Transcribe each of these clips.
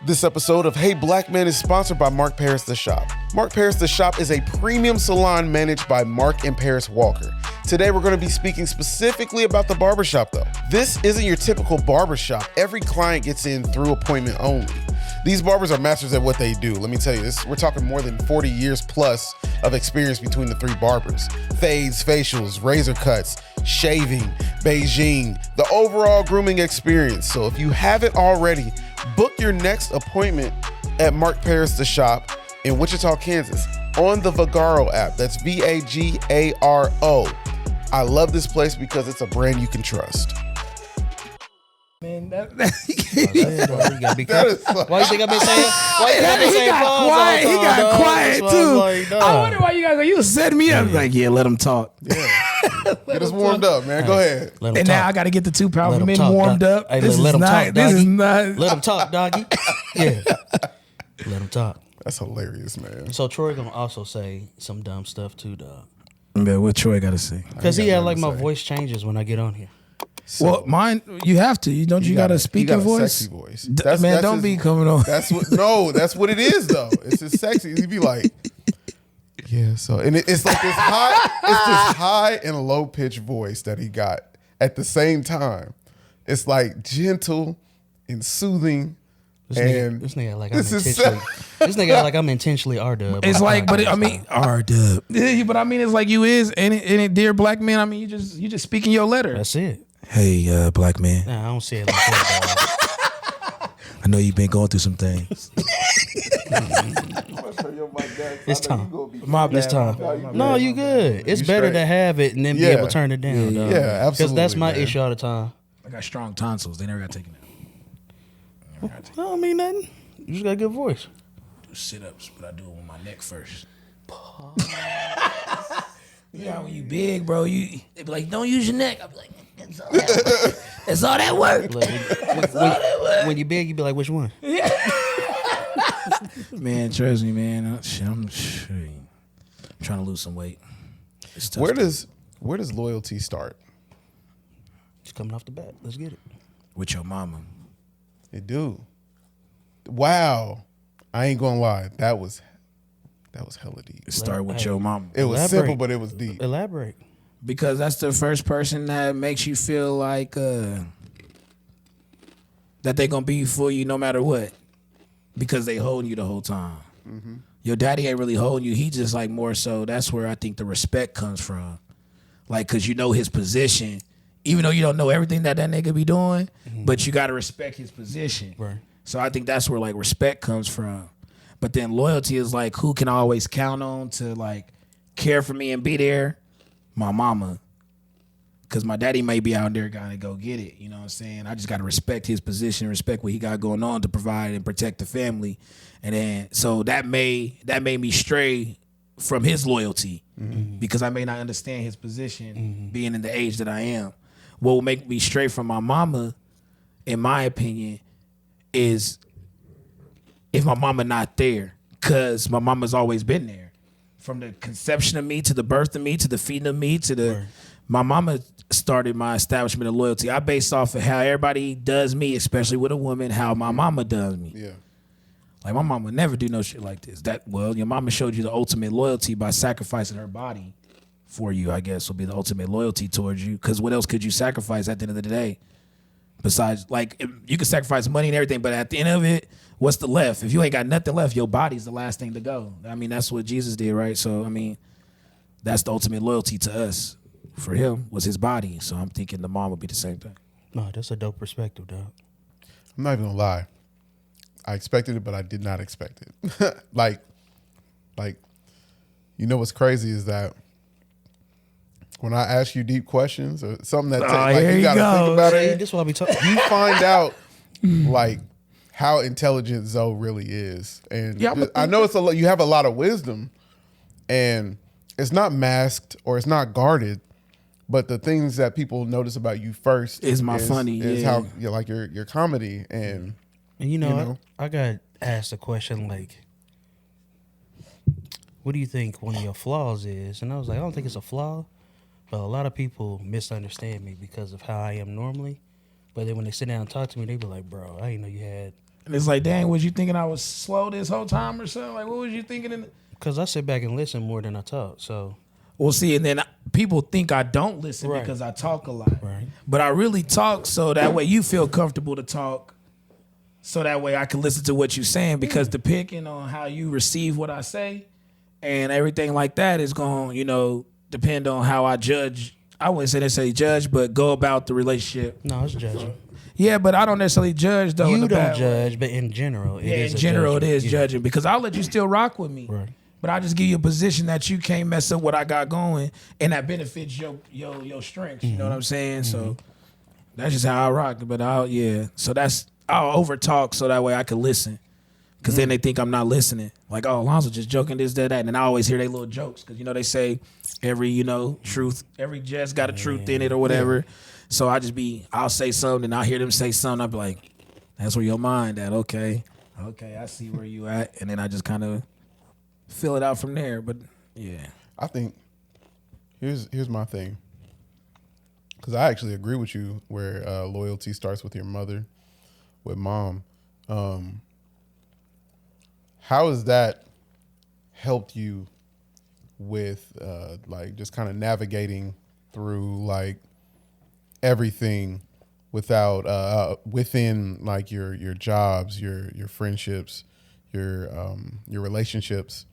This episode of Hey Black Man is sponsored by Mark Paris The Shop. Mark Paris The Shop is a premium salon managed by Mark and Paris Walker. Today we're going to be speaking specifically about the barbershop though. This isn't your typical barbershop. Every client gets in through appointment only. These barbers are masters at what they do. Let me tell you this, we're talking more than 40 years plus of experience between the three barbers. Fades, facials, razor cuts, shaving, Beijing, the overall grooming experience. So if you haven't already, book your next appointment at Mark Paris The Shop in Wichita, Kansas on the Vagaro app. That's Vagaro. I love this place because it's a brand you can trust. Man, you gotta be careful. Why you think I've been saying? Why you think I've been saying pause? He got quiet too. I wonder why you guys. You set me up like, yeah, let him talk. Yeah, get us warmed up, man. Go ahead. And now I got to get the two powerful men warmed up. Hey, this let is him not. talk, This is doggy. not. Let him talk, doggy. Yeah, let him talk. That's hilarious, man. So Troy gonna also say some dumb stuff too, dog. Man, what Troy got to say? Because he had like my voice changes when I get on here. So, Well, mine. You have to. You don't. You got a speaking voice. Sexy voice. Man, don't be coming on. That's what. No, that's what it is though. It's just sexy. He'd be like, yeah. So and it's like this high. It's this high and low pitched voice that he got at the same time. It's like gentle and soothing. This nigga like I'm intentionally R-dub. It's like, but I mean, R-dub. But I mean, it's like you is, and it, dear black man. I mean, you just speaking your letter. That's it. Hey, black man. Nah, I don't say it like that, dog. I know you've been going through some things. It's time. My bad. It's time. No, you good. It's better to have it and then be able to turn it down, dog. Yeah, absolutely. Because that's my man. issue all the time. I got strong tonsils. They never got taken out. I don't mean nothing. You just got a good voice. Do sit-ups, but I do it with my neck first. Yeah, when you big, bro, they be like, don't use your neck. I be like, that's all that work. That's all that work. Look, when you big, you be like, which one? Yeah. Man, trust me, man. I'm trying to lose some weight. Where does loyalty start? It's coming off the bat. Let's get it. With your mama. It do. Wow. I ain't gonna lie. That was hella deep. It start with your mama. It was Elaborate. simple, but it was deep. Elaborate. Because that's the first person that makes you feel like that they gonna be for you no matter what. Because they holding you the whole time. Mm-hmm. Your daddy ain't really holding you. He just like more so. That's where I think the respect comes from. Like, cause you know his position. Even though you don't know everything that nigga be doing, but you gotta respect his position. Right. So I think that's where like respect comes from. But then loyalty is like, who can I always count on to like care for me and be there? My mama. Cause my daddy may be out there gonna go get it. You know what I'm saying? I just gotta respect his position, respect what he got going on to provide and protect the family. And then so that made me stray from his loyalty because I may not understand his position being in the age that I am. What will make me stray from my mama, in my opinion, is if my mama not there. Cause my mama's always been there. From the conception of me to the birth of me to the feeding of me to the my mama started my establishment of loyalty. I based off of how everybody does me, especially with a woman, how my mama does me. Yeah. Like my mama would never do no shit like this. Your mama showed you the ultimate loyalty by sacrificing her body for you, I guess, will be the ultimate loyalty towards you. Because what else could you sacrifice at the end of the day? Besides, like, you can sacrifice money and everything, but at the end of it, what's the left? If you ain't got nothing left, your body's the last thing to go. I mean, that's what Jesus did, right? So, I mean, that's the ultimate loyalty to us. For him, was his body. So I'm thinking the mom would be the same thing. No, that's a dope perspective, dog. I'm not even gonna lie. I expected it, but I did not expect it. like, you know what's crazy is that when I ask you deep questions or something that you gotta think about it, This is what I be talking. you find out like how intelligent Zoe really is. And I know it's a lot. You have a lot of wisdom, and it's not masked or it's not guarded. But the things that people notice about you first is funny. Is how you like your comedy and you know. I got asked a question like, "What do you think one of your flaws is?" And I was like, "I don't think it's a flaw, but a lot of people misunderstand me because of how I am normally. But then when they sit down and talk to me, they be like, 'Bro, I didn't know you had And it's like, dang, was you thinking I was slow this whole time or something? Like, what was you thinking? Because I sit back and listen more than I talk. So, Well, see, and then people think I don't listen Right. because I talk a lot. Right. But I really talk so that way you feel comfortable to talk. So that way I can listen to what you're saying, because depending on how you receive what I say and everything like that is going, depend on how I judge. I wouldn't say necessarily judge, but go about the relationship. no, it's judging. Yeah, but I don't necessarily judge though. in You a don't bad way. judge, but in general, it is In general, it judgment. is Yeah. judging, because I'll let you still rock with me. Right. But I just give you a position that you can't mess up what I got going, and that benefits your strengths. You know what I'm saying? So that's just how I rock. But I'll over talk so that way I can listen. Because then they think I'm not listening. Like, oh, Alonzo just joking this, that, and I always hear they little jokes. Because, they say every, truth, every jest got a truth in it or whatever. So I'll say something, and I'll hear them say something. I'll be like, that's where your mind at. Okay, I see where you at. And then I just kind of fill it out from there. But, yeah. I think here's my thing. Because I actually agree with you where loyalty starts with your mother, with mom. How has that helped you with just kind of navigating through like everything within like your jobs, your friendships, your relationships?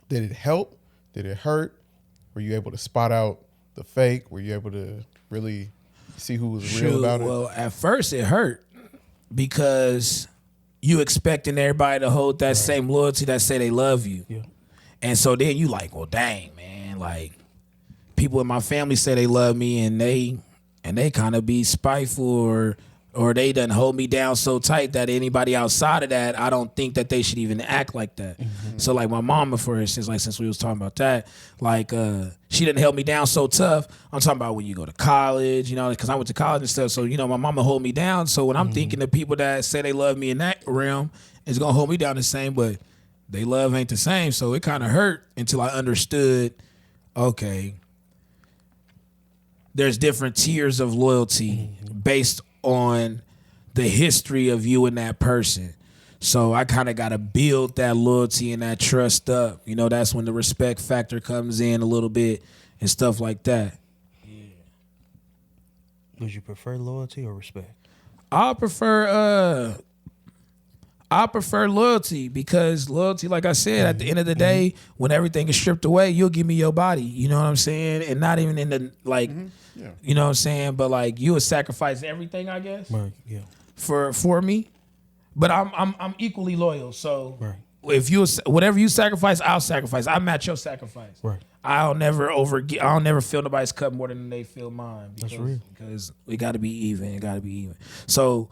Did it help? Did it hurt? Were you able to spot out the fake? Were you able to really see who was real about it? Well, at first it hurt because you expecting everybody to hold that same loyalty that say they love you. Yeah. And so then you like, well, dang, man, like people in my family say they love me, and they kind of be spiteful or they done hold me down so tight that anybody outside of that, I don't think that they should even act like that. Mm-hmm. So like my mama, for instance, like since we was talking about that, like she didn't hold me down so tough. I'm talking about when you go to college, because I went to college and stuff. So, my mama hold me down. So when I'm thinking the people that say they love me in that realm is going to hold me down the same, but they love ain't the same. So it kind of hurt until I understood, okay, there's different tiers of loyalty based on the history of you and that person. So I kind of got to build that loyalty and that trust up. That's when the respect factor comes in a little bit and stuff like that. Yeah. Would you prefer loyalty or respect? I prefer loyalty, because loyalty, like I said, at the end of the day, when everything is stripped away, you'll give me your body. You know what I'm saying? And not even in the Yeah. you know what I'm saying? But like you would sacrifice everything, I guess, Right. Yeah. for me. But I'm equally loyal. So Right. if whatever you sacrifice, I'll sacrifice. I match your sacrifice. Right. I'll never fill nobody's cup more than they fill mine. That's real. Because we got to be even. It got to be even. So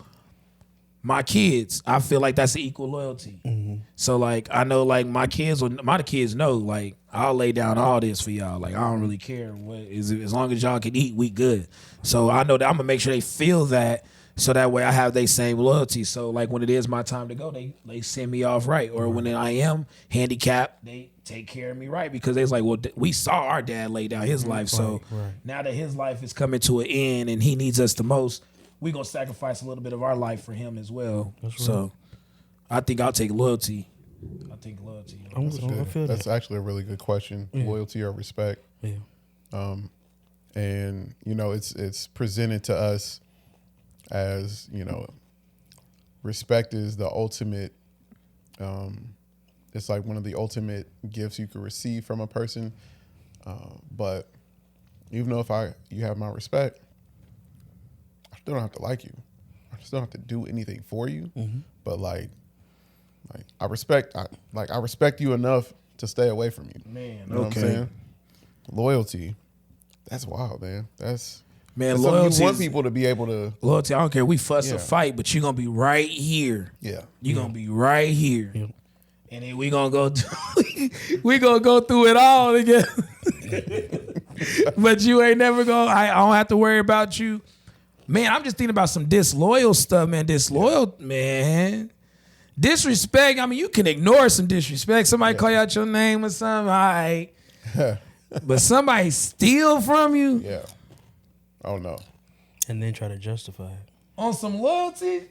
my kids, I feel like that's equal loyalty. Mm-hmm. So like I know like my kids know like I'll lay down all this for y'all. Like I don't really care what is it, as long as y'all can eat, we good. So I know that I'm gonna make sure they feel that. So that way I have they same loyalty. So like when it is my time to go, they send me off right. Or when I am handicapped, they take care of me right, because they was like, well, we saw our dad lay down his life. So now that his life is coming to an end and he needs us the most, we gonna sacrifice a little bit of our life for him as well. So I think I'll take loyalty. I think loyalty. That's actually a really good question. Yeah. Loyalty or respect. Yeah. And it's presented to us as, respect is the ultimate, it's like one of the ultimate gifts you could receive from a person. But even though you have my respect, I still don't have to like you. I still don't have to do anything for you. Mm-hmm. But I respect you enough to stay away from you. Man, you know what I'm saying? Loyalty. That's wild, man. That's loyalty. You want people to be able to loyalty. I don't care. We fuss or fight, but you're gonna be right here. Yeah, you're gonna be right here, and then we gonna go through it all together. But you ain't never gonna. I don't have to worry about you, man. I'm just thinking about some disloyal stuff, man. Man. Disrespect. I mean, you can ignore some disrespect. Somebody call you out your name or something. All right. But somebody steal from you. Yeah. Oh no. And then try to justify it. On some loyalty.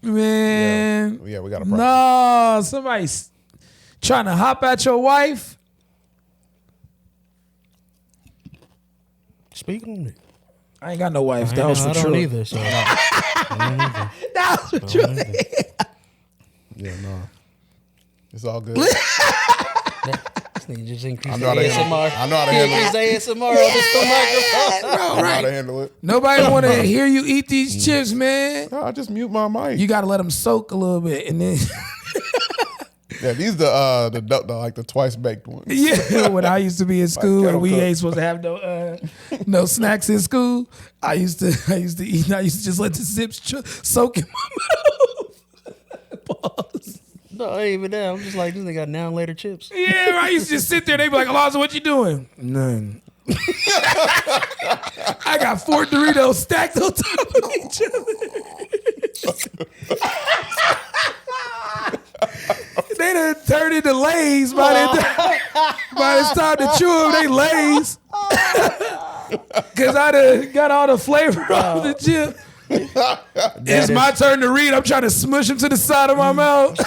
Man. Yeah, we got a problem. No, somebody's trying to hop at your wife. Speaking of it. I ain't got no wife. That was for I don't true. either. So. That was for true. Yeah, no. It's all good. This nigga just increased I know how to ASMR. I know how to handle it. ASMR on this microphone. I know how to handle it. Nobody want to hear you eat these chips, man. No, I just mute my mic. You got to let them soak a little bit, and then Yeah, these the like the twice baked ones. yeah. When I used to be in school and we kettle cooked. ain't supposed to have no snacks in school, I used to eat. I used to just let the zips soak in my mouth. Pause. No, I ain't even that. I'm just like, this nigga got now and later chips. Yeah, I used to just sit there. They be like, Alonzo, what you doing? None. I got 4 Doritos stacked on top of each other. They done turned into Lays by the time to chew them, they Lays. Cause I done got all the flavor off the chip. It's my turn to read. I'm trying to smush them to the side of my mouth.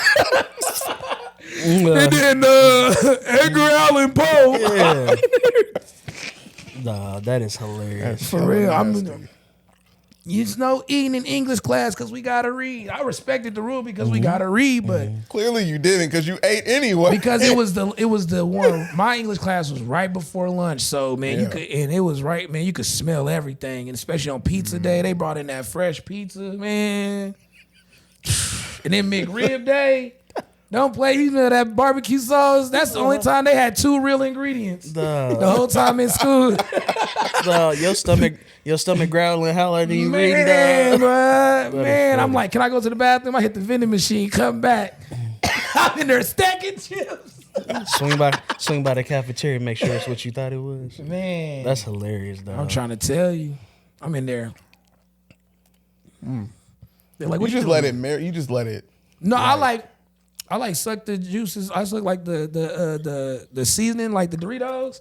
And then Edgar Allan Poe. Yeah. Nah, that is hilarious. For real. You just know eating in English class because we gotta read. I respected the rule because we gotta read, but Clearly you didn't because you ate anyway. because it was the one. My English class was right before lunch, so man, you could, and it was right, man. You could smell everything, and especially on pizza day, they brought in that fresh pizza, man. And then McRib day, don't play. You know that barbecue sauce. That's the only time they had 2 real ingredients. The whole time in school. Your stomach growling, howling, and you reading Man, that. bruh, man, I'm like, can I go to the bathroom? I hit the vending machine, come back. I'm in there stacking chips. Swing by the cafeteria, make sure it's what you thought it was. Man, That's hilarious, dog. I'm trying to tell you. I'm in there. They're like, you what just doing? let it marry. You just let it. No, I like suck the juices. I suck like the seasoning, like the Doritos.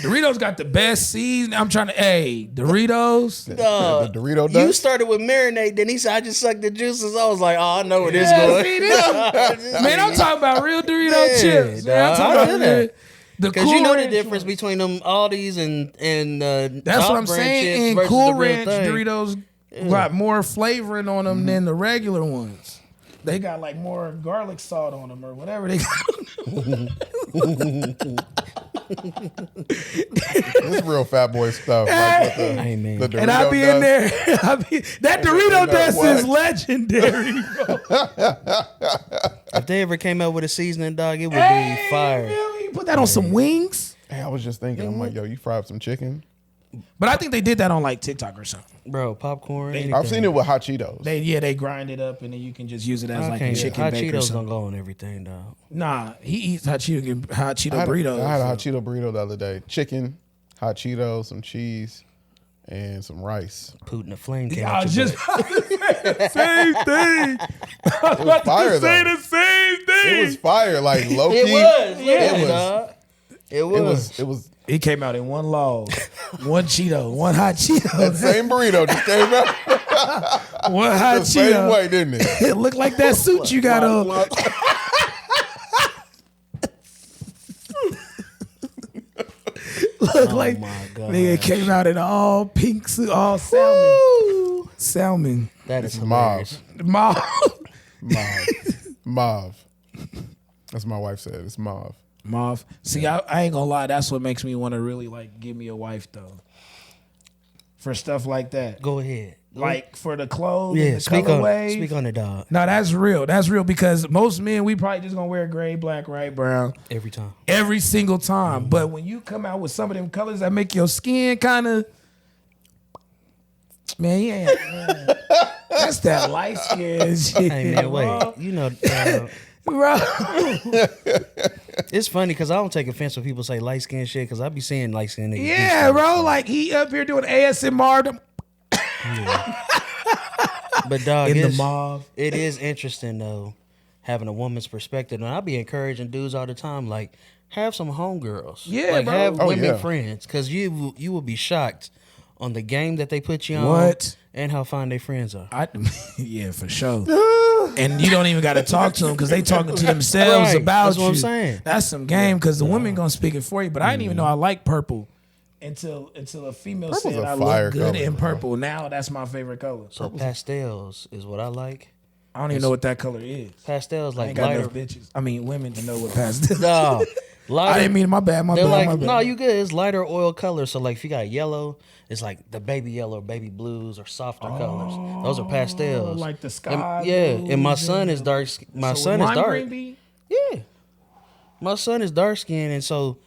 Doritos got the best seasoning. I'm trying to, Doritos. The Dorito dust. You started with marinade, then he said, I just sucked the juices. I was like, oh, I know where this going. See this? Man, I'm talking about real Dorito chips. Man, I'm dog, talking I about feel that. the Because Cool you know the Ranch difference ones. between them Aldi's and That's Top what I'm Brand saying. chips And versus Cool the real Ranch thing. Doritos got more flavoring on them than the regular ones. They got like more garlic salt on them or whatever they got. This real fat boy stuff. Like with the, Amen. the Dorito And I be dust. in there. That Dorito dust what? is legendary, bro. If they ever came out with a seasoning, dog, it would be fire. Really? You put that on some wings? Hey, I was just thinking. I'm like, yo, you fried some chicken. But I think they did that on like TikTok or something. Bro, popcorn. I've seen it with hot Cheetos. They grind it up and then you can just use it as like a Okay, chicken hot bake or Cheetos something. don't go on everything, dog. Nah, he eats hot Cheeto I had burritos. I had a hot Cheeto burrito the other day. Chicken, hot Cheetos, some cheese, and some rice. Putin the flame came I out was your just butt. about to say the same thing. I was about fire, to say though. the same thing. It was fire, like low key. It was. Yeah, it was. dog. It was. It was It came out in one log, one Cheeto, one hot Cheeto, that same burrito just came out one hot the same Cheeto. way, didn't it? It looked like that suit you got on. Looked like my God. nigga it came out in all pink suit, all salmon. Salmon. That is Mauve. hilarious. Mauve. Mauve. That's what my wife said. It's mauve. Mauve. See, I ain't gonna lie. That's what makes me want to really like give me a wife though. For stuff like that, Go ahead. like for the clothes, Yeah, and the speak on colorways. it, dog. No, that's real. That's real because most men we probably just gonna wear gray, black, white, brown Every time. every single time. But when you come out with some of them colors that make your skin kind of, man, that's that light skin shit. Hey, man, wait. bro. You know, Bro. it's funny because I don't take offense when people say light skin shit because I be seeing light skin niggas. do Yeah, stuff. bro. Like he up here doing ASMR But dog, in the it's- mauve. it is interesting though, having a woman's perspective. And I be encouraging dudes all the time, like have some homegirls. Yeah, like bro. have Oh, women yeah. friends because you will be shocked on the game that they put you on. What? And how fine their friends are. Yeah, for sure. And you don't even got to talk to them because they talking to themselves Right, about that's you. what I'm saying. That's some game because the women gonna speak it for you. But I didn't even know I like purple until a female Purple's said a I fire look good color, in bro. purple. Now that's my favorite color. So pastels is what I like. I don't even know what that color is. Pastels I like ain't got lighter. enough bitches. I mean, women to know what pastel. No, lighter. I didn't mean my bad. My They're bad. like, my bad. no, you good. It's lighter oil color. So like, if you got yellow, it's like the baby yellow, baby blues, or softer colors. Those are pastels. like the sky And, yeah, and my blues son and is dark. My So son would is lime dark. green be? Yeah, my son is dark skinned, and so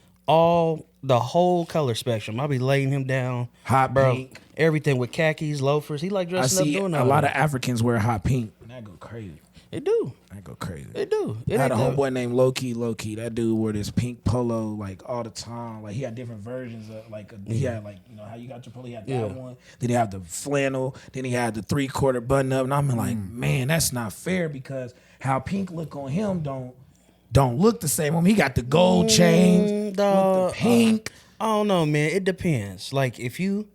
the whole color spectrum. I'll be laying him down, Hot bro. pink. Everything with khakis, loafers. He like I dressing up see doing a all lot that. of Africans wear hot pink. And that go crazy. They do. That go crazy. They do. I had a homeboy named Loki. That dude wore this pink polo like all the time. Like he had different versions of he had like, you know how you got your polo. He had that one. Then he had the flannel. Then he had the 3/4 button up. And I'm like, man, that's not fair because how pink look on him don't look the same on him. He got the gold chains with the pink. I don't know, man. It depends. Like if you,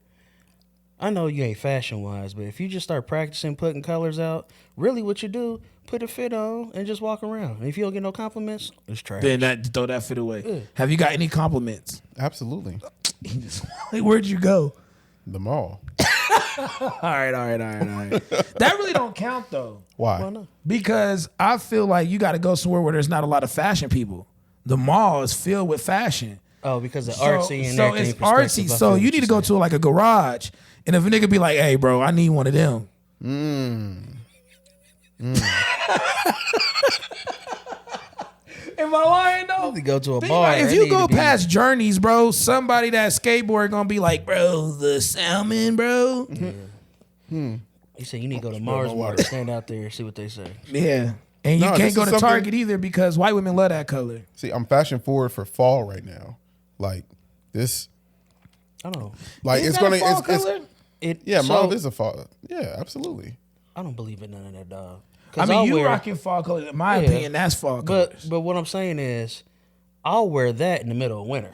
I know you ain't fashion wise, but if you just start practicing putting colors out, really what you do, put a fit on and just walk around. And if you don't get no compliments, it's trash. Then throw that fit away. Have you got any compliments? Absolutely. Where'd you go? The mall. All right. That really don't count though. Why? Why not? Because I feel like you got to go somewhere where there's not a lot of fashion people. The mall is filled with fashion. Oh, because of artsy and so everything. it's artsy. So you need to go to like a garage, and if a nigga be like, "Hey, bro, I need one of them." Am I lying though? To go to a Think bar. about it. If it you need go to be- past Journeys, bro, somebody that skateboard gonna be like, "Bro, the salmon, bro." he said you need to go to Mars Water, stand out there, see what they say. Yeah, and you No, can't this go is to something- Target either because white women love that color. See, I'm fashion forward for fall right now. Like this, I don't know. like Is it's that a gonna, fall it's color? yeah, so, mauve is a fall. Yeah, absolutely. I don't believe in none of that, dog. I 'Cause mean, I'll you wear- rocking fall colors. In my Yeah. opinion, that's fall colors. But what I'm saying is, I'll wear that in the middle of winter.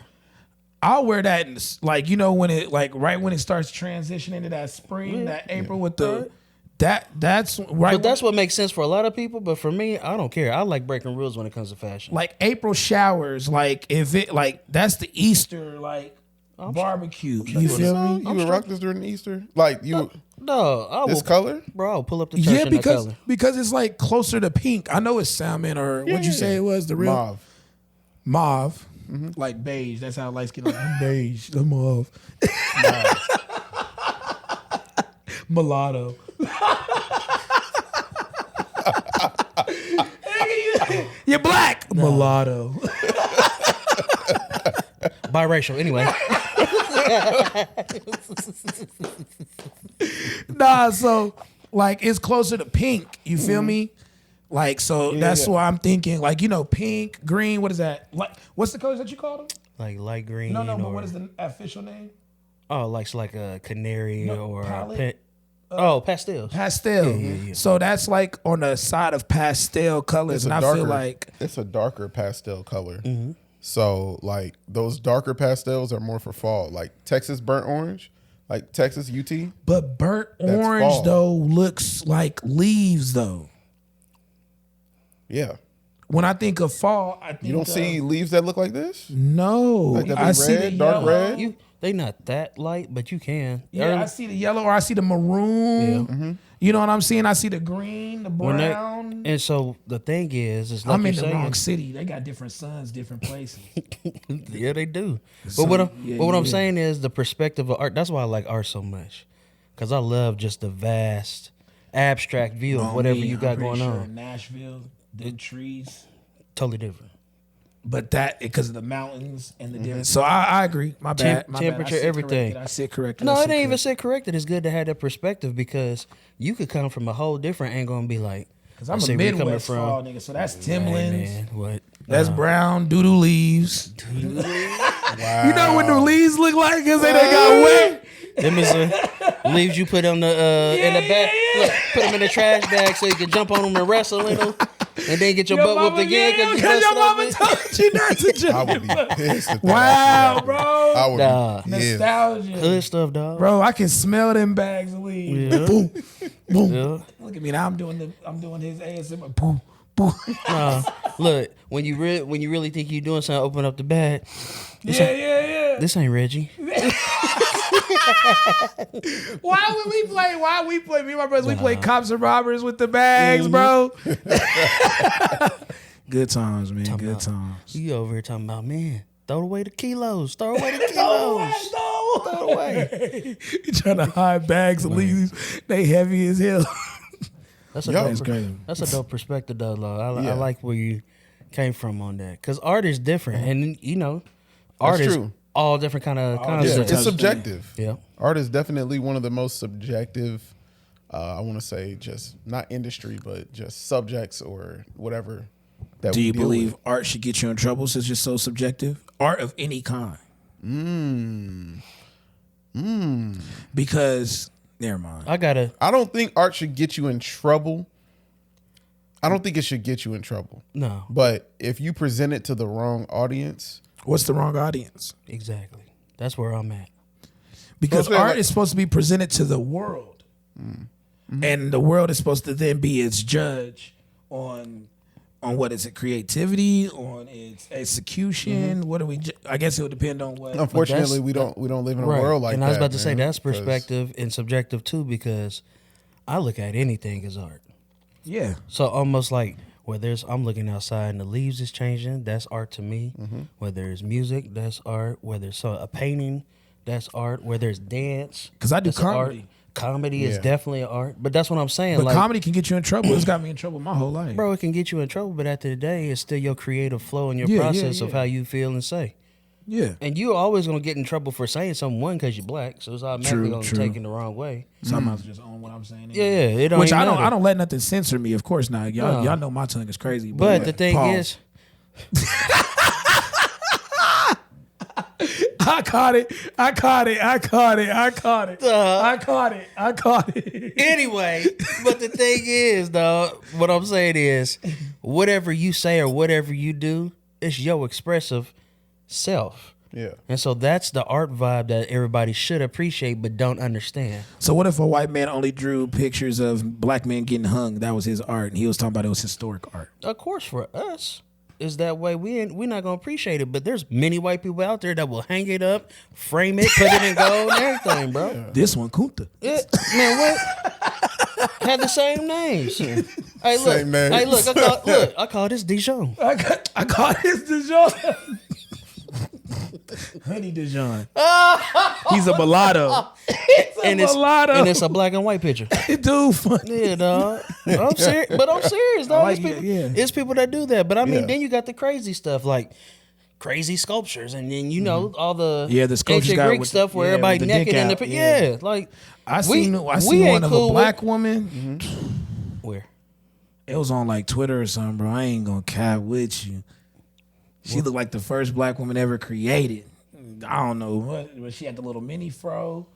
I'll wear that in like, you know, when it like right when it starts transitioning to that spring, that April with the that's right. But that's what makes sense for a lot of people. But for me, I don't care. I like breaking rules when it comes to fashion. like April showers. Like if it like that's the Easter like barbecue. You feel me? You would rock this during Easter, like you No, I this will, color. bro. I'll pull up the church Yeah, in that because color. because it's like closer to pink. I know it's salmon or what'd you say it was the real Mauve. mauve, like beige. That's how light skin like beige. The mauve, mulatto. You're black, mulatto. Biracial, anyway. Nah, so like it's closer to pink. You feel me? Like so that's why I'm thinking like, you know, pink, green. What is that? Like what's the colors that you call them? Like light green. No, but or, what is the official name? Oh, like a canary or a palette? pastels. Pastel. Yeah. So that's like on the side of pastel colors, and I feel like it's a darker pastel color. So like those darker pastels are more for fall, like Texas burnt orange, like Texas UT. but burnt That's orange fall. though looks like leaves though. Yeah, When I think of fall, I think you don't of, see leaves that look like this. no. Like that I big see red, the dark yellow. red? They not that light, but you can. Yeah, I see the yellow or I see the maroon. Mm-hmm. You know what I'm saying? I see the green, the When they- brown. And so the thing is like I'm you're in the saying, wrong city. They got different suns, different places. Yeah, they do. So, But yeah, what I'm yeah. saying is the perspective of art. That's why I like art so much, because I love just the vast, abstract view of whatever you got going on. Nashville, the trees. Totally different. But that because of the mountains and the different. So I agree. My bad. My bad. temperature, I sit everything. corrected. I sit corrected. No, I it sit ain't even corrected. said corrected. It's good to have that perspective because you could come from a whole different angle and be like, Cause I'm I see a where you coming Midwest fall nigga, so that's "Hey, Timberlands. man, what? That's brown doodoo leaves. Wow. You know what the leaves look like? Cause they got wet. Them is leaves you put on the in the back. yeah. Look, put them in the trash bag so you can jump on them and wrestle in them. and then get your butt whooped again because your mama told you not to jump. I would be pissed if that Wow, actually bro. happened. I would be pissed. Nostalgia. Good stuff, dog. Bro, I can smell them bags of weed. Yeah. Boom, boom. Yeah. Look at me now. I'm doing his ASMR. Boom, boom. Look, when you really think you're doing something, open up the bag. Yeah. This ain't Reggie. Why would we play? Me and my brothers, we play cops and robbers with the bags, bro. Good times, man. Good times. You over here talking about, man, throw away the kilos. Throw away the kilos. Throw away. You trying to hide bags of leaves? They heavy as hell. That's a That's crazy. That's a dope perspective, though, Lo. Yeah. I like where you came from on that, because art is different, and art is true. all different kind of Yeah, concepts. it's subjective. Yeah. Art is definitely one of the most subjective, I want to say, just not industry, but just subjects or whatever. That Do we you deal believe with. art should get you in trouble since it's so subjective? Art of any kind. Because, never mind. I don't think art should get you in trouble. I don't think it should get you in trouble. No, But if you present it to the wrong audience, What's the wrong audience? exactly. That's where I'm at. Because Well, art is supposed to be presented to the world. And the world is supposed to then be its judge on what is it, creativity, on its execution. What do we? I guess it would depend on what. unfortunately, we don't live in a world like that. And I was about to say man, that's 'cause- perspective and subjective too, because I look at anything as art. Yeah, So almost like whether I'm looking outside and the leaves is changing, that's art to me. Whether it's music, that's art. Whether it's a painting, that's art. Whether it's dance, 'Cause I do that's art. comedy. Comedy is Yeah. definitely an art. But that's what I'm saying. but like, comedy can get you in trouble. It's got me in trouble my whole life. bro, it can get you in trouble, but at the end of the day, it's still your creative flow and your Yeah, process of yeah. how you feel and say. Yeah, And you're always gonna get in trouble for saying something, one, because you're black, so it's automatically gonna true. be taken the wrong way. sometimes just own what I'm saying. Yeah, it don't Which even I don't. matter. I don't let nothing censor me. Of course not. Y'all, No. y'all know my tongue is crazy. But the thing Pause. is, I caught it. anyway, but the thing is, though, what I'm saying is, whatever you say or whatever you do, it's your expressive self. Yeah. And so that's the art vibe that everybody should appreciate but don't understand. So what if a white man only drew pictures of black men getting hung? That was his art, and he was talking about it was historic art. Of course, for us, is that way. We're not gonna appreciate it, but there's many white people out there that will hang it up, frame it, put it in gold, and everything, bro. This one, Kunta. Man, what? Had the same names. Hey, look. Same names. Hey, look. I call this Dijon. I caught his Dijon. Honey Dijon. He's a mulatto. And mulatto. and it's a black and white picture. Dude, funny. Yeah, dog. I'm serious, but I'm serious, dog. like It's it, people, yeah. it's people that do that. But I mean, Yeah. then you got the crazy stuff like crazy sculptures, and then all the Yeah, the sculptures ancient got Greek with stuff the- where yeah, everybody with the dick naked in the out, yeah. Like I we seen ain't one of a cool black with- woman. where It was on like Twitter or something, bro. I ain't gonna cap with you. She looked like the first black woman ever created. I don't know what, but she had the little mini fro.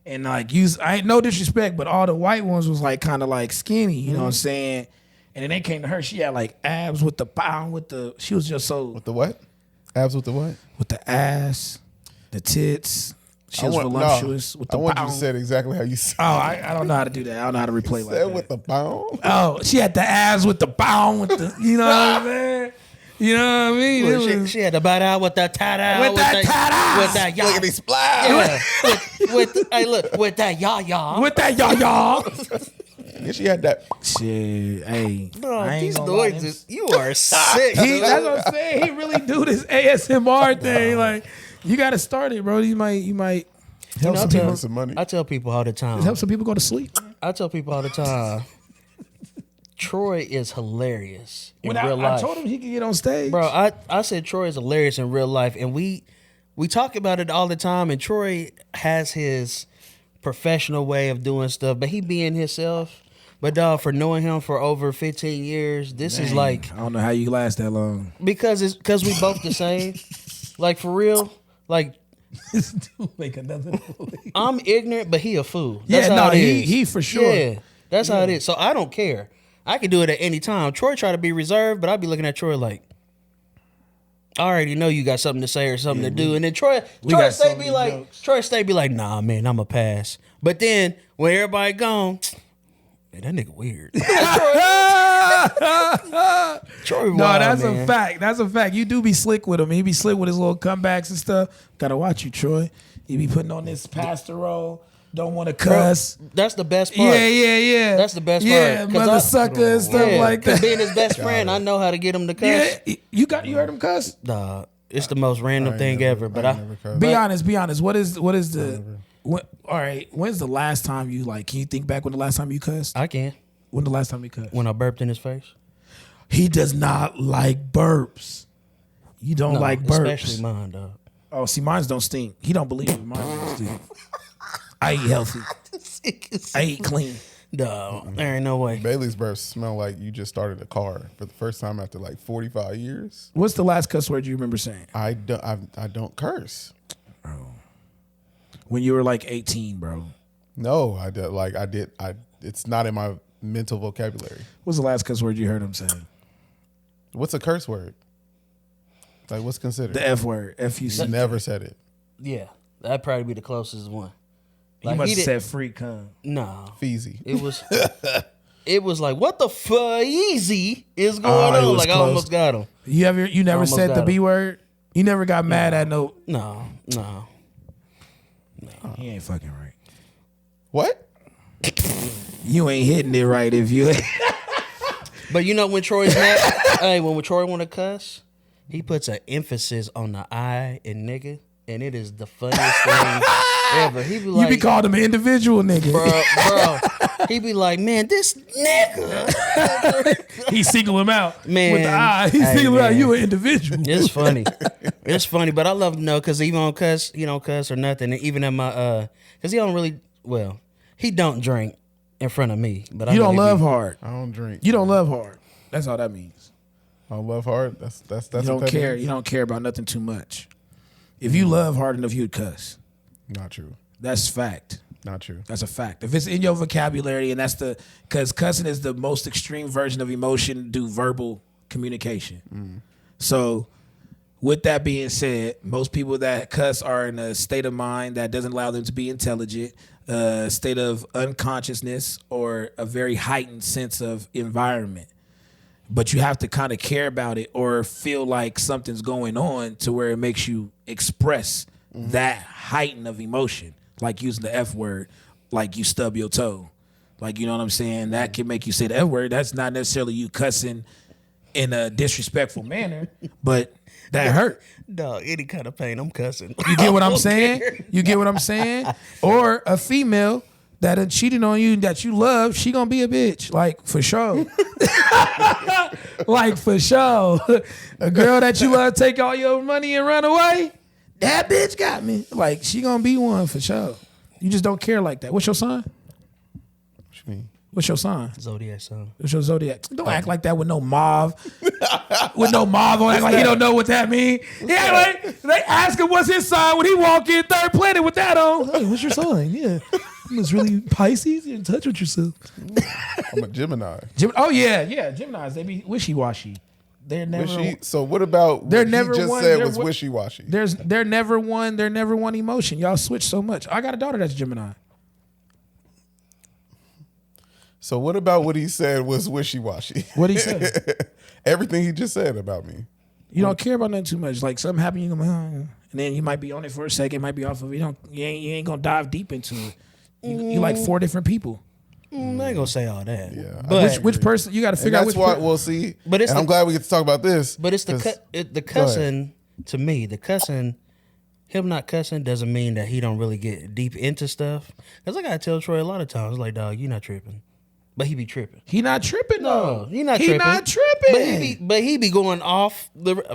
And like I ain't no disrespect, but all the white ones was like kind of like skinny, you know what I'm saying? And then they came to her, she had like abs with the pound she was just so With the what? Abs with the what? with the ass, the tits. She was voluptuous with the I want pound. you to say it exactly how you said Oh, I don't know how to do that. I don't know how to replay like it. that. With the pound? Oh, she had the abs with the pound with the, you know what I'm saying? You know what I mean? It Look, was- she had the bite out with that tight out With that tight out. with that Look at these splash. yeah. Hey, look, with that yah. with that y'all. And she had that. Shit, hey. Bro, I ain't these gonna lie, noises, you are sick. that's what I'm saying. He really do this ASMR thing. Like, you got to start it, bro. You might help some people. Some money. I tell people all the time. Help some people go to sleep. I tell people all the time. Troy is hilarious in When real I life. told him he could get on stage, Bro, I said Troy is hilarious in real life, and we talk about it all the time. And Troy has his professional way of doing stuff, but he being himself. But dog, for knowing him for over 15 years, this is like I don't know how you last that long. because we both the same. Like for real, like This dude make another movie. I'm ignorant, but he a fool. That's Yeah, how no, it is. he for sure. Yeah, that's how it is. So I don't care. I could do it at any time. Troy try to be reserved, but I'd be looking at Troy like, I already know you got something to say or something to do. And then Troy stay be like, nah, man, I'm a pass. But then when everybody gone, man, that nigga weird. Troy No, wild, that's man. a fact. That's a fact. You do be slick with him. He be slick with his little comebacks and stuff. Gotta watch you, Troy. He be putting on this pastor role. Don't want to cuss. Bro, that's the best part. Yeah. That's the best yeah, part. mother sucker and stuff like that. Being his best friend, I know how to get him to cuss. Yeah, you heard him cuss? Dog, it's the most random thing ever. But Be honest. What is the? All right. When's the last time you like? Can you think back when the last time you cussed? I can. When the last time you cussed? When I burped in his face. He does not like burps. You don't like burps, especially mine, dog. Oh, see, mine don't stink. He don't believe it. Mine don't stink. I eat healthy. I eat clean. No, there ain't no way. Bailey's burps smell like you just started a car for the first time after like 45 years. What's the last cuss word you remember saying? I don't curse. When you were like 18, bro. No, it's not in my mental vocabulary. What's the last cuss word you heard him say? What's a curse word? Like, what's considered? The F word. F-U-C. Never said it. Yeah, that'd probably be the closest one. You must have said freak, huh? No. Feezy. It was like, what the easy is going on? Like, close. I almost got him. You never said the B word? You never got mad at no. No. He ain't fucking right. What? You ain't hitting it right if you. But you know when Troy's mad, when Troy want to cuss, he puts an emphasis on the I in nigga, and it is the funniest thing ever. He be like, you be called him an individual nigga, bro. He be like, man, this nigga. He single him out, man. With the I, he single him out. You an individual. It's funny. It's funny, but I love to know because he don't cuss or nothing. And even at my because he don't really he don't drink in front of me. But you don't love hard. I don't drink. You don't love hard. That's all that means. I don't love hard. That's you don't care. You don't care about nothing too much. If you love hard enough, you'd cuss. Not true. That's fact. Not true. That's a fact. If it's in your vocabulary, and because cussing is the most extreme version of emotion due verbal communication. So, with that being said, most people that cuss are in a state of mind that doesn't allow them to be intelligent, a state of unconsciousness, or a very heightened sense of environment. But you have to kind of care about it or feel like something's going on to where it makes you express that heighten of emotion, like using the F word, like you stub your toe. Like, you know what I'm saying? That can make you say the F word. That's not necessarily you cussing in a disrespectful manner, but that hurt. Dog, any kind of pain, I'm cussing. You get what I'm saying? You get what I'm saying? Or a female that done cheated on you that you love, she gonna be a bitch. Like, for sure. Like, for sure. A girl that you love take all your money and run away, that bitch got me. Like, she gonna be one for sure. You just don't care like that. What's your sign? What you mean? What's your sign? Zodiac sign. What's your zodiac? Don't act like that with no mauve. With no mauve on, act like he don't know what that means. Yeah, like they ask him what's his sign when he walk in third planet with that on. Hey, what's your sign? Yeah. It's really Pisces. You're in touch with yourself. I'm a Gemini. Geminis, they be wishy-washy. They're never. So what about what he just said was wishy-washy? They're never one emotion. Y'all switch so much. I got a daughter that's Gemini. So what about what he said was wishy-washy? What he say? Everything he just said about me. You don't care about nothing too much. Like something happened, you go, and then you might be on it for a second, might be off of it. You ain't gonna dive deep into it. You like 4 different people. I ain't gonna say all that. Yeah, but which person you got to figure out? That's why we'll see. But I'm glad we get to talk about this. But it's the cussing to me. The cussing, him not cussing doesn't mean that he don't really get deep into stuff. Because I gotta tell Troy a lot of times, like, dog, you not tripping. But he be tripping. He not tripping though. He not tripping. But he be going off the. He's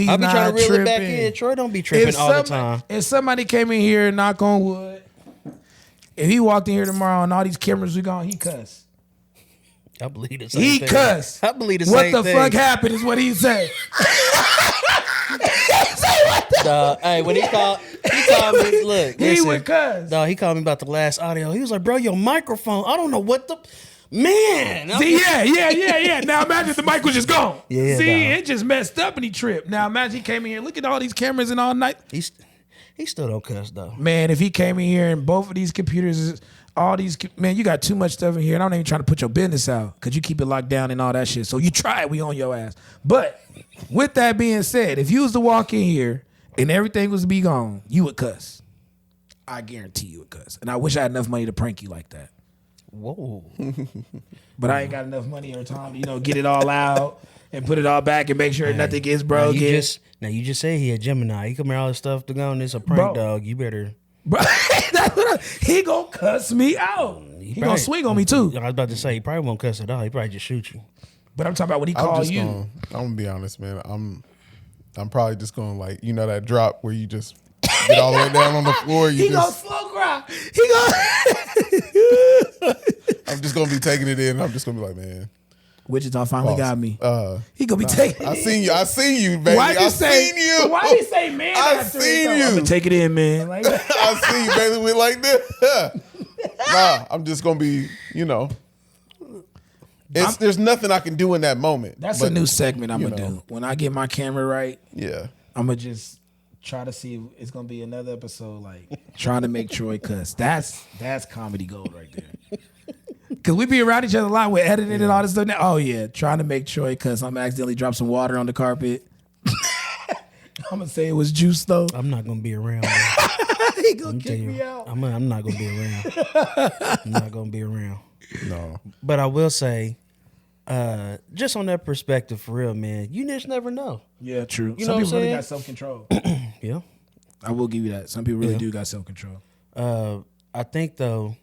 I be not trying to reel tripping. it back in. Troy don't be tripping all the time. If somebody came in here and knock on wood, if he walked in here tomorrow and all these cameras were gone, he cuss. I believe the same thing. He cuss. I believe the what same the thing. fuck happened is what he said. Hey, when he called me, look, he would cuss. Dog, he called me about the last audio. He was like, bro, your microphone, I don't know what the... Man. See, yeah. Now imagine if the mic was just gone. Yeah, See, dog. it just messed up and he tripped. Now imagine he came in here. Look at all these cameras and all night. He still don't cuss though. Man, if he came in here and both of these computers, all these, man, you got too much stuff in here. And I'm not even trying to put your business out because you keep it locked down and all that shit. So you try it, we on your ass. But with that being said, if you was to walk in here and everything was to be gone, you would cuss. I guarantee you would cuss. And I wish I had enough money to prank you like that. Whoa. But I ain't got enough money or time to, get it all out and put it all back and make sure nothing gets broken. Now you just say he a Gemini. He come here all this stuff to go and it's a prank, dog. You better. Bro, he gonna cuss me out. He gonna swing on me too. I was about to say he probably won't cuss at all. He probably just shoot you. But I'm talking about when he call you. I'm gonna be honest, man. I'm probably just going like, that drop where you just get all the way down on the floor. He gonna slow cry. I'm just gonna be taking it in. I'm just gonna be like, man. Wichita finally Pause. got me. He gonna be taking. I seen you, baby. Why you say? Seen you. Why you say, man? I seen you. I'm gonna take it in, man. Like, I see you, baby. We like this. Nah, I'm just gonna be, there's nothing I can do in that moment. That's a new segment I'm gonna do. When I get my camera right, yeah, I'm gonna just try to see if it's gonna be another episode like trying to make Troy cuss. That's comedy gold right there. Cause we be around each other a lot with editing and all this stuff now. Oh yeah, trying to make Troy cuss. I'm accidentally drop some water on the carpet. I'm gonna say it was juice though. I'm not gonna be around. He gonna kick me out. I'm not gonna be around. I'm not gonna be around. no. But I will say, just on that perspective, for real, man, you just never know. Yeah, true. You Some know what people I'm really saying? got self control. Yeah. I will give you that. Some people really do got self control. I think though,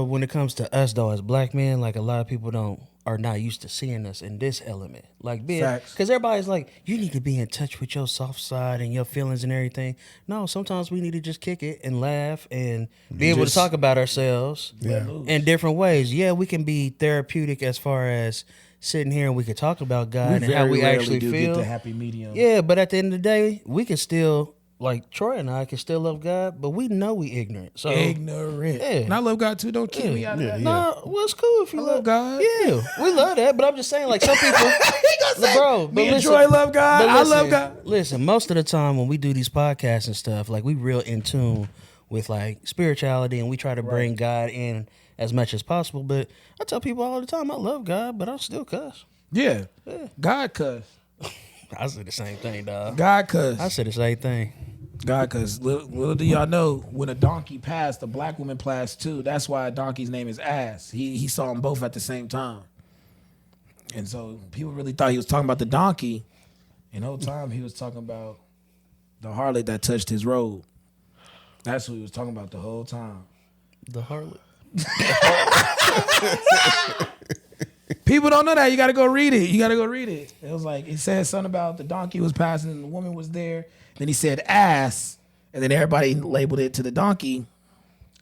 when it comes to us though, as black men, like a lot of people are not used to seeing us in this element. Like being, because everybody's like, you need to be in touch with your soft side and your feelings and everything. No, sometimes we need to just kick it and laugh and be able to talk about ourselves in different ways. Yeah, we can be therapeutic as far as sitting here and we could talk about God and how we actually do feel. Get the happy medium. Yeah, but at the end of the day, we can still, like Troy and I can still love God, but we know we ignorant. So ignorant. Yeah. And I love God too. Don't kick me out of that. No, well, it's cool if you love God. Yeah, we love that. But I'm just saying, like some people, bro. Me and Troy love God. I love God. Listen, most of the time when we do these podcasts and stuff, like we real in tune with like spirituality, and we try to bring God in as much as possible. But I tell people all the time, I love God, but I still cuss. Yeah. God cuss. I say the same thing, dog. God cuss. I say the same thing. God cuss. Little do y'all know, when a donkey passed, a black woman passed too. That's why a donkey's name is Ass. He saw them both at the same time. And so people really thought he was talking about the donkey. And the whole time he was talking about the harlot that touched his robe. That's what he was talking about the whole time. The harlot. People don't know that. You got to go read it. It was like, it said something about the donkey was passing and the woman was there. Then he said ass. And then everybody labeled it to the donkey.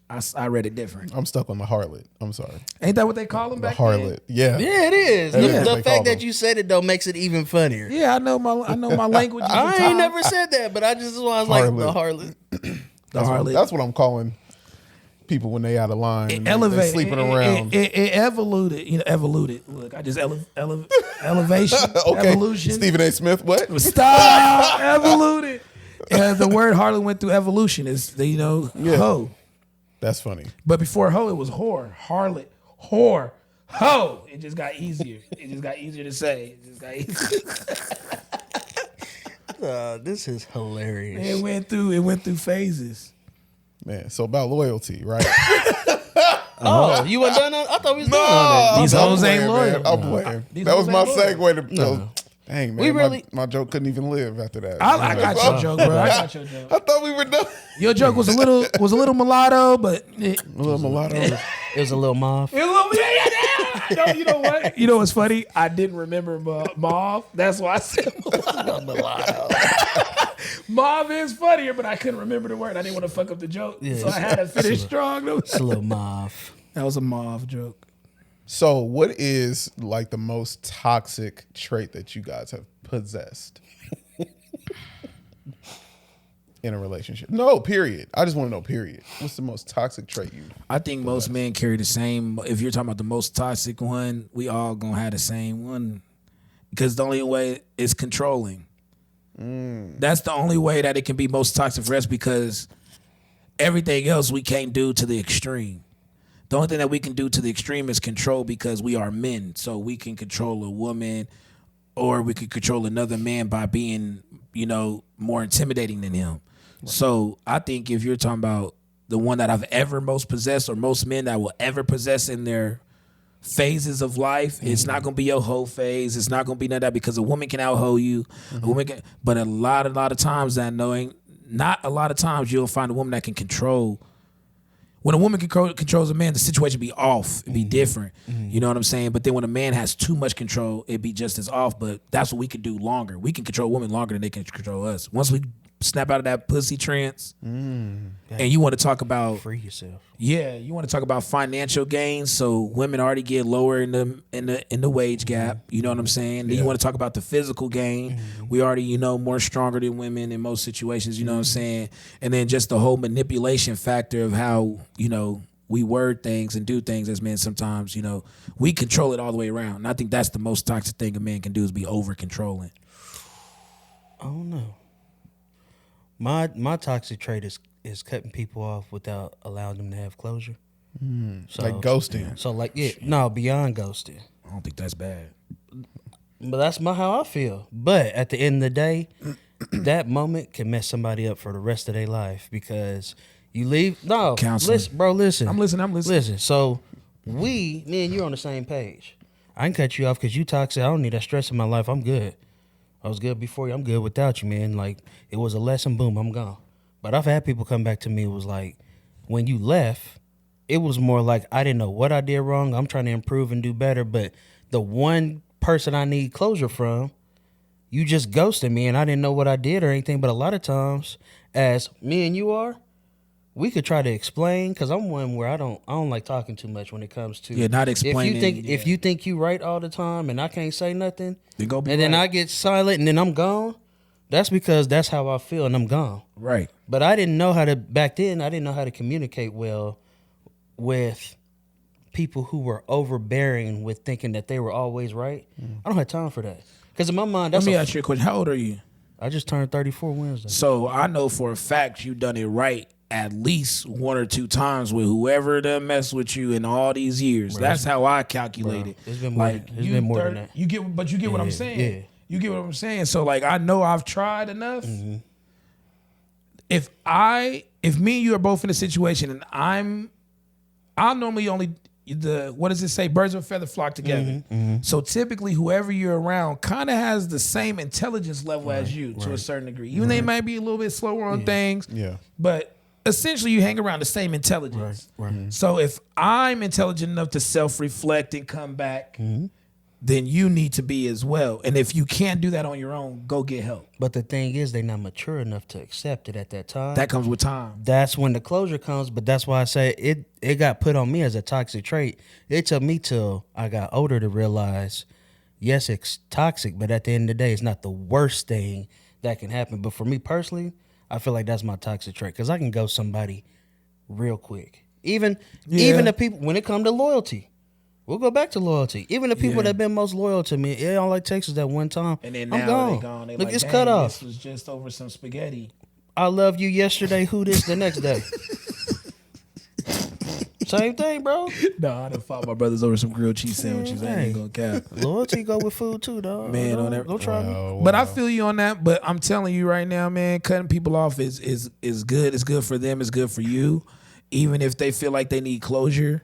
I read it different. I'm stuck on the harlot. I'm sorry. Ain't that what they call him The back harlot. Yeah. Yeah, it is. That is what The they fact call that them. you said it though makes it even funnier. then? Yeah, I know my language. I ain't never said that, but I just was like the harlot. That's what I'm calling people when they out of line. It and they elevated. sleeping around. It evoluted. Evoluted. Look, I just elevation. Okay. Evolution. Stephen A. Smith, what? Stop. Evoluted. The word harlot went through evolution. Is hoe. That's funny. But before hoe, it was whore, harlot, whore, hoe. It just got easier. It just got easier to say. It just got easier. This is hilarious. It went through phases. Man, so about loyalty, right? Oh, you weren't done on? I thought we was done on that. These hoes ain't loyal. I'm playing. These That was hoes my ain't loyal. segue to. Dang, man, We really- my joke couldn't even live after that. I got your joke, bro. I got your joke. I thought we were done. Your joke was a little mulatto, but A little mulatto. It was a little mauve. it was yeah. You know what? You know what's funny? I didn't remember mauve. That's why I said mulatto. Mauve is funnier, but I couldn't remember the word. I didn't want to fuck up the joke, so I had to finish strong. It's a little mauve. That was a mauve joke. So, what is like the most toxic trait that you guys have possessed? in a relationship? No, period. I just want to know, period. What's the most toxic trait you? I think most men carry the same. If you're talking about the most toxic one, we all gonna have the same one, because the only way is controlling. That's the only way that it can be most toxic for us, because everything else we can't do to the extreme. The only thing that we can do to the extreme is control, because we are men. So we can control a woman, or we can control another man by being, more intimidating than him. Right. So I think if you're talking about the one that I've ever most possessed, or most men that will ever possess in their phases of life, it's not gonna be your whole phase. It's not gonna be none of that, because a woman can out-hoe you. A woman can, but a lot of times not a lot of times you'll find a woman that can control. When a woman controls a man, the situation be off. It'd be different. You know what I'm saying? But then when a man has too much control, it'd be just as off. But that's what we can do longer. We can control women longer than they can control us. Once we snap out of that pussy trance, and you want to talk about free yourself. Yeah, you want to talk about financial gains. So women already get lower in the wage gap. You know what I'm saying? Then you want to talk about the physical gain. We already more stronger than women in most situations. You know what I'm saying? And then just the whole manipulation factor of how we word things and do things as men. Sometimes we control it all the way around. And I think that's the most toxic thing a man can do, is be over controlling. I don't know. My toxic trait is cutting people off without allowing them to have closure. So, like ghosting. So beyond ghosting. I don't think that's bad. But that's how I feel. But at the end of the day, that moment can mess somebody up for the rest of their life, because you leave. No, counseling. Listen. I'm listening. Listen. So me and you on the same page. I can cut you off because you toxic. I don't need that stress in my life. I'm good. I was good before you. I'm good without you, man. Like, it was a lesson. Boom, I'm gone. But I've had people come back to me. It was like, when you left, it was more like, I didn't know what I did wrong. I'm trying to improve and do better. But the one person I need closure from, you just ghosted me, and I didn't know what I did or anything. But a lot of times, as me and you are, we could try to explain, because I'm one where I don't like talking too much when it comes to not explaining. If you think you right all the time and I can't say nothing, then then I get silent and then I'm gone, that's because that's how I feel and I'm gone. Right. But I didn't know how to back then. I didn't know how to communicate well with people who were overbearing with thinking that they were always right. I don't have time for that, because in my mind, let me ask you a question. How old are you? I just turned 34 Wednesday. So I know for a fact you done it right at least one or two times with whoever done mess with you in all these years. Bro, that's how I calculate it. It's been more, than that. You get what I'm saying. Yeah. You get what I'm saying. So I know I've tried enough. If me and you are both in a situation and I'll normally only what does it say? Birds of a feather flock together. So typically whoever you're around kind of has the same intelligence level as you to a certain degree. Even they might be a little bit slower on things. Yeah. But essentially you hang around the same intelligence. Right. So if I'm intelligent enough to self-reflect and come back, then you need to be as well. And if you can't do that on your own, go get help. But the thing is, they're not mature enough to accept it at that time. That comes with time. That's when the closure comes. But that's why I say it got put on me as a toxic trait. It took me till I got older to realize, yes, it's toxic, but at the end of the day, it's not the worst thing that can happen. But for me personally, I feel like that's my toxic trait, because I can ghost somebody real quick. Even the people, when it comes to loyalty. We'll go back to loyalty. Even the people that have been most loyal to me, it all like takes us that one time. And then I'm now gone. they gone. They Look, like, it's cut off. This was just over some spaghetti. I love you yesterday. Who this the next day? Same thing, bro. No, I done fought my brothers over some grilled cheese sandwiches. I ain't gonna cap. Loyalty go with food too, dog. Man, on don't try me. Wow. But I feel you on that. But I'm telling you right now, man, cutting people off is good. It's good for them. It's good for you. Even if they feel like they need closure,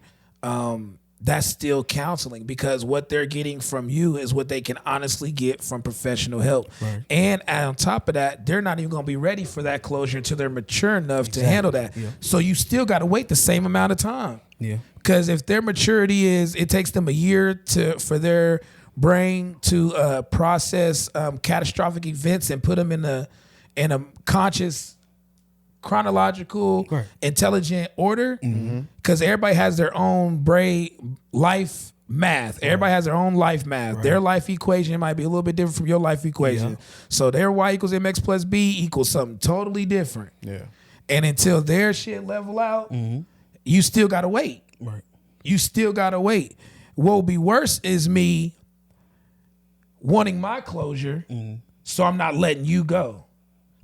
that's still counseling, because what they're getting from you is what they can honestly get from professional help. Right. And on top of that, they're not even going to be ready for that closure until they're mature enough to handle that. Yeah. So you still got to wait the same amount of time. Yeah. Because if their maturity it takes them a year for their brain to process catastrophic events and put them in a conscious, chronological, intelligent order, because everybody has their own life math. Everybody has their own life math. Right. Their life equation might be a little bit different from your life equation. Yeah. So their y equals mx plus b equals something totally different. Yeah. And until their shit level out, you still gotta wait. Right. You still gotta wait. What would be worse is me wanting my closure, so I'm not letting you go.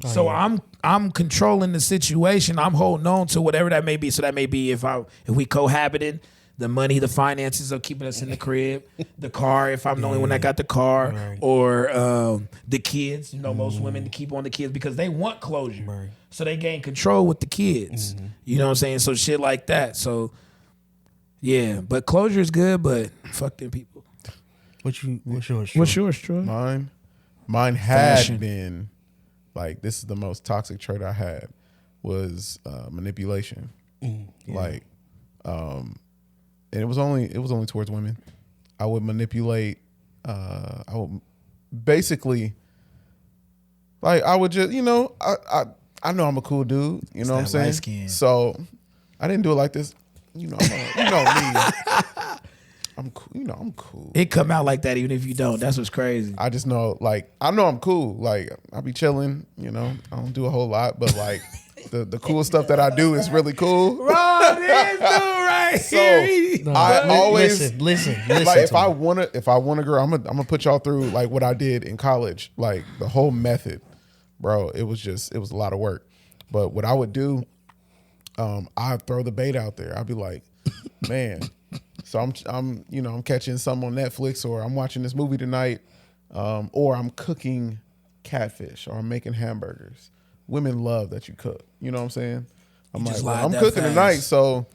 So I'm controlling the situation. I'm holding on to whatever that may be. So that may be if we cohabited, the money, the finances of keeping us in the crib, the car, if I'm the only one that got the car, or the kids. You know, most women to keep on the kids because they want closure. Right. So they gain control with the kids. You know what I'm saying? So shit like that. So yeah, but closure is good, but fuck them people. What's yours? What's yours, Troy? Mine had been like, this is the most toxic trait I had was manipulation. Like, and it was only towards women. I would manipulate. I would basically, like, I would just, I know I'm a cool dude. You know what I'm saying? Skin. So I didn't do it like this. You know me. I'm cool. I'm cool. It come out like that even if you don't. That's what's crazy. I just know, like, I know I'm cool. Like, I be chilling. I don't do a whole lot, but like. The cool stuff that I do is really cool. Bro, this dude right here. So I always listen. Like if I want a girl, I'm gonna put y'all through like what I did in college, like the whole method, bro. It was a lot of work. But what I would do, I'd throw the bait out there. I'd be like, man, so I'm catching something on Netflix, or I'm watching this movie tonight, or I'm cooking catfish, or I'm making hamburgers. Women love that you cook. You know what I'm saying? I'm like, I'm cooking tonight, so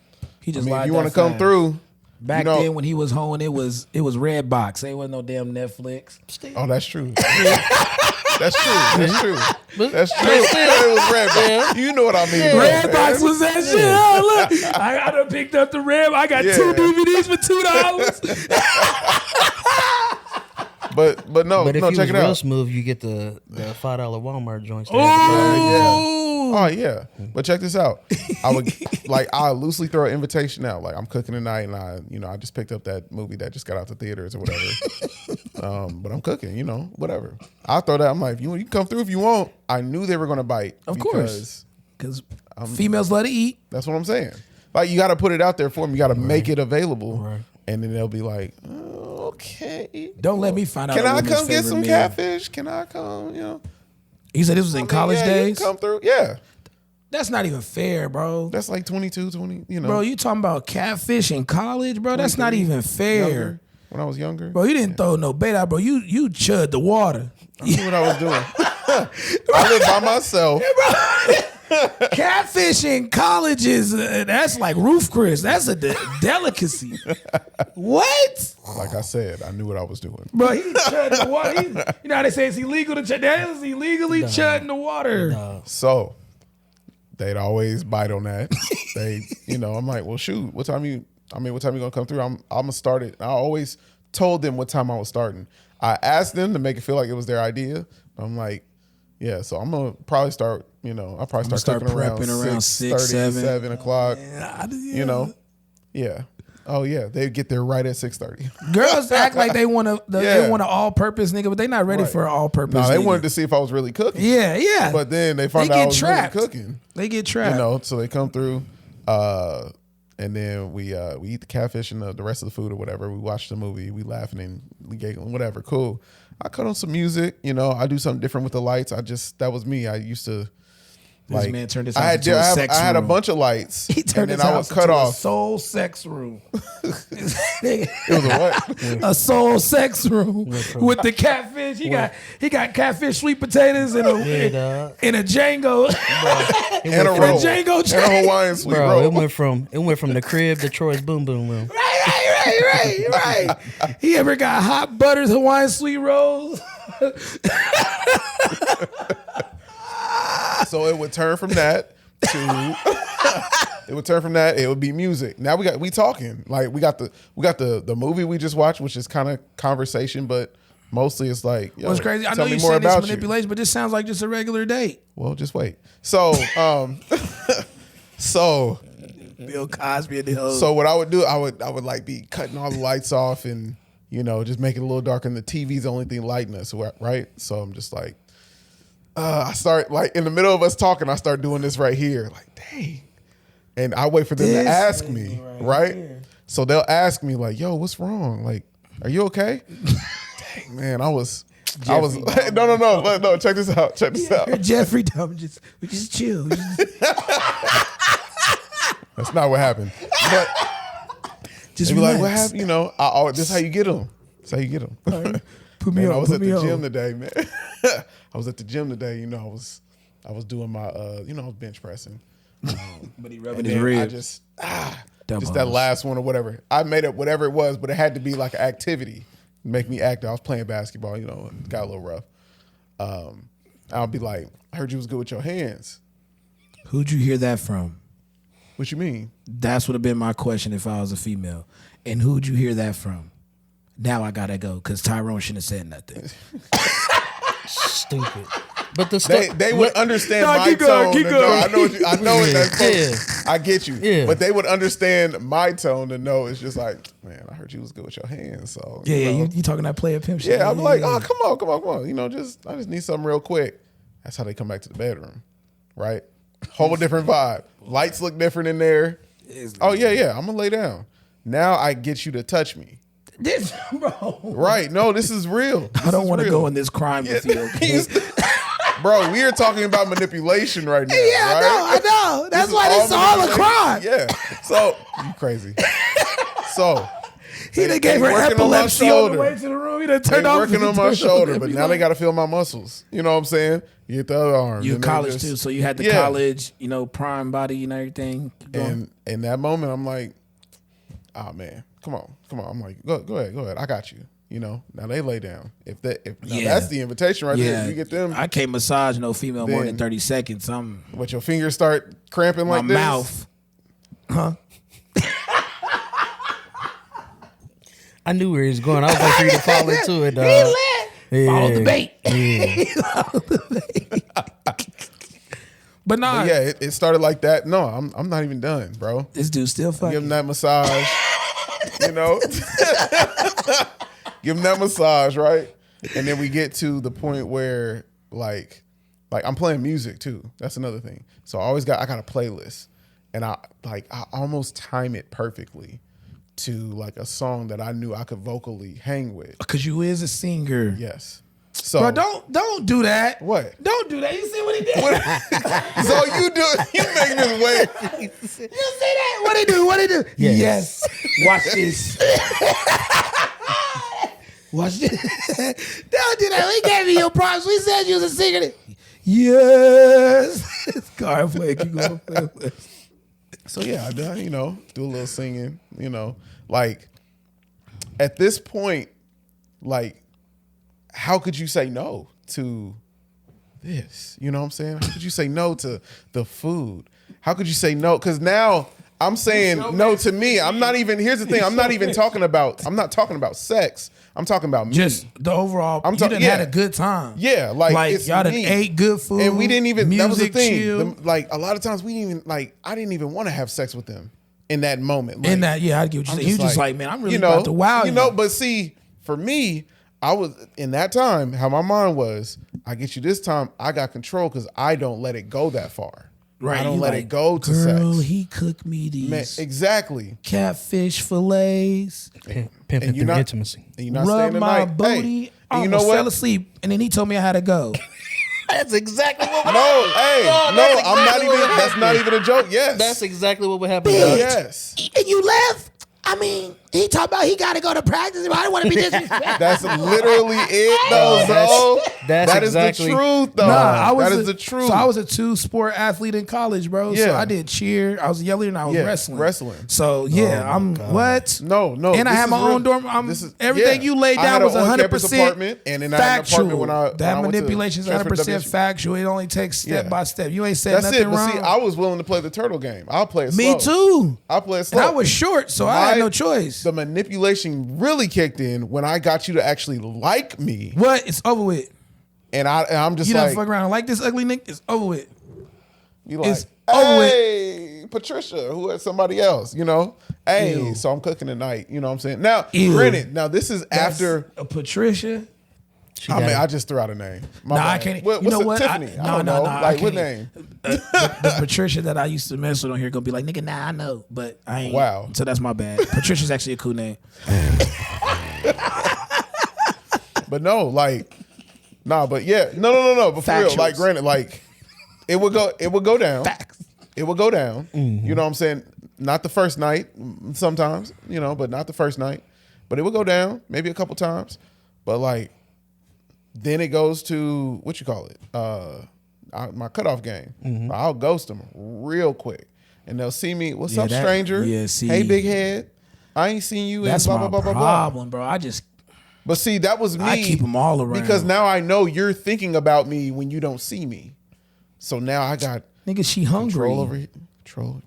he just if you want to come through. Back then when he was hoeing, it was Red Box. Ain't wasn't no damn Netflix. Oh, that's true. That's true. It was Red Box. You know what I mean? Red Box was that shit. Oh, look, I done picked up the Red. I got 2 DVDs for $2. But no, if you check was it real out. smooth, you get the $5 Walmart joints. Oh yeah. But check this out. I loosely throw an invitation out. Like, I'm cooking tonight, and I just picked up that movie that just got out the theaters or whatever. But I'm cooking, whatever. I throw that. I'm like, you can come through if you want. I knew they were gonna bite. Of course, because females love to eat. That's what I'm saying. Like, you got to put it out there for them. You got to make it available, and then they'll be like, okay. Don't let me find out. Can I come get some catfish? Can I come? He said this was in college days. You come through, yeah. That's not even fair, bro. That's like 22, 20. Bro, you talking about catfish in college, bro? That's not even fair. Younger, when I was younger, bro, you didn't throw no bait out, bro. You chud the water. I knew what I was doing. I lived by myself. Catfish in college that's like roof Chris. That's a delicacy. What? Like I said, I knew what I was doing. Bro, he chudding the water. You know how they say it's illegal to chud? That is illegally chudding the water. No. So they'd always bite on that. I'm like, well, shoot, what time you gonna come through? I'm gonna start it. I always told them what time I was starting. I asked them to make it feel like it was their idea. I'm like, yeah, so I'm gonna probably start. I'll probably start cooking around 6, 7 o'clock. Yeah. Oh yeah, they get there right at 6:30. Girls act like they want they want an all-purpose nigga, but they not ready for an all-purpose. No, they nigga. wanted to see if I was really cooking. Yeah. But then they found out I was really cooking. They get trapped. So they come through, and then we eat the catfish and the rest of the food or whatever. We watch the movie, we laughing and we giggling, whatever. Cool. I cut on some music. I do something different with the lights. That was me. I used to. This man turned his house into a sex room. I had a bunch of lights. He turned his house into a soul sex room. It was a what? A soul sex room with the catfish. He got catfish, sweet potatoes, and a Django. And a roll. Django and a Hawaiian sweet roll. It went from the crib to Troy's boom boom room. Right. He ever got hot butters, Hawaiian sweet rolls? So it would turn from that to it would be music. Now we talking. Like we got the movie we just watched, which is kind of conversation, but mostly it's like, what's crazy? I know you said it's manipulation, but this sounds like just a regular date. Well, just wait. So Bill Cosby and the whole. So what I would do, I would like be cutting all the lights off and just make it a little darker. And the TV's the only thing lighting us, right? So I'm just like, I start like in the middle of us talking, I start doing this right here, like dang, and I wait for them to ask me, right? So they'll ask me like, "Yo, what's wrong? Like, are you okay?" Dang, man, I was no. Check this out. Jeffrey, we just chill. That's not what happened. But Just be relax. like, what happened? This is how you get them. That's how you get them. Right. Put me on. I was put at me the on. gym today, man. I was at the gym today. I was doing my, I was bench pressing. But he rubbing his ribs. Just that last one or whatever. I made up whatever it was, but it had to be like an activity, make me active. I was playing basketball. It got a little rough. I'll be like, I heard you was good with your hands. Who'd you hear that from? What you mean? That's would have been my question if I was a female. And who'd you hear that from? Now I gotta go because Tyrone shouldn't have said nothing. Stupid. But the stuff they would understand my keep going, tone. keep going. I know it. That's Yeah. I get you. Yeah. But they would understand my tone to know it's just like, man, I heard you was good with your hands. So You talking that player pimp shit. yeah, I'm like, oh, come on. I just need something real quick. That's how they come back to the bedroom, right? Whole different vibe. Lights look different in there. Oh yeah. I'm gonna lay down. Now I get you to touch me. This, bro. Right? No, this is real. I don't want to go in this crime with you. Okay? Bro, we are talking about manipulation right now. Yeah, right? I know. That's why this is all a crime. Yeah. So you crazy. So He done gave her epilepsy on the way to the room. He done turned off. working on my shoulder, but now they got to feel my muscles. You know what I'm saying? You get the other arm. You in college too, so you had the college, prime body and everything. And in that moment, I'm like, oh man, come on. I'm like, go ahead. I got you. Now they lay down. If that's the invitation right there, you get them. I can't massage no female more than 30 seconds. But your fingers start cramping like this. My mouth. Huh? I knew where he was going. I was waiting for you to fall into it, dog. Follow the bait. But nah. But yeah, it started like that. No, I'm not even done, bro. This dude still fucking. Give him that massage. Give him that massage, right? And then we get to the point where like I'm playing music too. That's another thing. So I got a playlist, and I almost time it perfectly to like a song that I knew I could vocally hang with. Because you is a singer. Yes. So bro, don't do that. What? Don't do that. You see what he did? So you making this way. You see that? What he do? Yes. Watch this. Watch this. Don't do that. We gave you your props. We said you was a singer. Yes. It's car play. Keep going. Play. So yeah, I do a little singing, like at this point, like how could you say no to this? You know what I'm saying? How could you say no to the food? How could you say no? Because now I'm saying no to me. I'm not even, here's the thing, I'm not talking about sex. I'm talking about me. Just the overall, you done had a good time. Yeah, like it's y'all done me. ate good food. And we didn't even, that was the thing. Chill. A lot of times we didn't even, I didn't even want to have sex with them in that moment. I get what you're saying. You just like, man, I'm really about to wow you. But see, for me, I was, in that time, how my mind was, I get you this time, I got control because I don't let it go that far. Right, I don't let it go to girl, sex. he cooked me these exactly catfish fillets. Pimping through intimacy. And you're not Rub staying the my night. booty. Hey, I you know almost what? fell asleep, and then he told me I had to go. That's exactly what would That's not even a joke. Yes. That's exactly what would happen. Yes. And you left? I mean, he talked about he got to go to practice. I don't want to be disrespectful. That's literally it, though, bro. That is the truth, though. That is the truth. So I was a 2-sport athlete in college, bro. Yeah. So I did cheer. I was yelling and I was wrestling. So yeah, what? No. And I had my own dorm. Everything you laid down was 100% apartment, and then I had an apartment when I that went to manipulation is 100% factual. It only takes step by step. You ain't said That's nothing it. But wrong. see, I was willing to play the turtle game. I'll play it slow. Me too. I'll play it slow. And I was short, so I had no choice. The manipulation really kicked in when I got you to actually like me. What? It's over with. And I'm just you like, don't fuck around and like this ugly nigga. It's over with. You like, it's over hey, Patricia, who had somebody else, you know. Hey, Ew. so I'm cooking tonight. You know what I'm saying? Now, Ew. granted, now this is after. Patricia. I just threw out a name. My Nah, I bad. can't. What's you know it, what? Tiffany? I don't know. I Like, what can't. name? The Patricia that I used to mess with on here gonna be like, nigga, nah, I know, but I ain't. Wow. So that's my bad. Patricia's actually a cool name. But no, like, nah, but yeah, no. But for real, like, Factuals. granted, like, it would go down. Facts. It would go down. You know what I'm saying? Not the first night, sometimes, you know, but not the first night. But it would go down, maybe a couple times. But like, then it goes to what you call it, my cutoff game. I'll ghost them real quick, and they'll see me. What's up, stranger? Yeah, see, hey, big head. I ain't seen you that's in blah my blah blah blah problem, blah. bro. I just But see, that was me. I keep them all around because now I know you're thinking about me when you don't see me. So now I got nigga, she hungry. control over here. Control.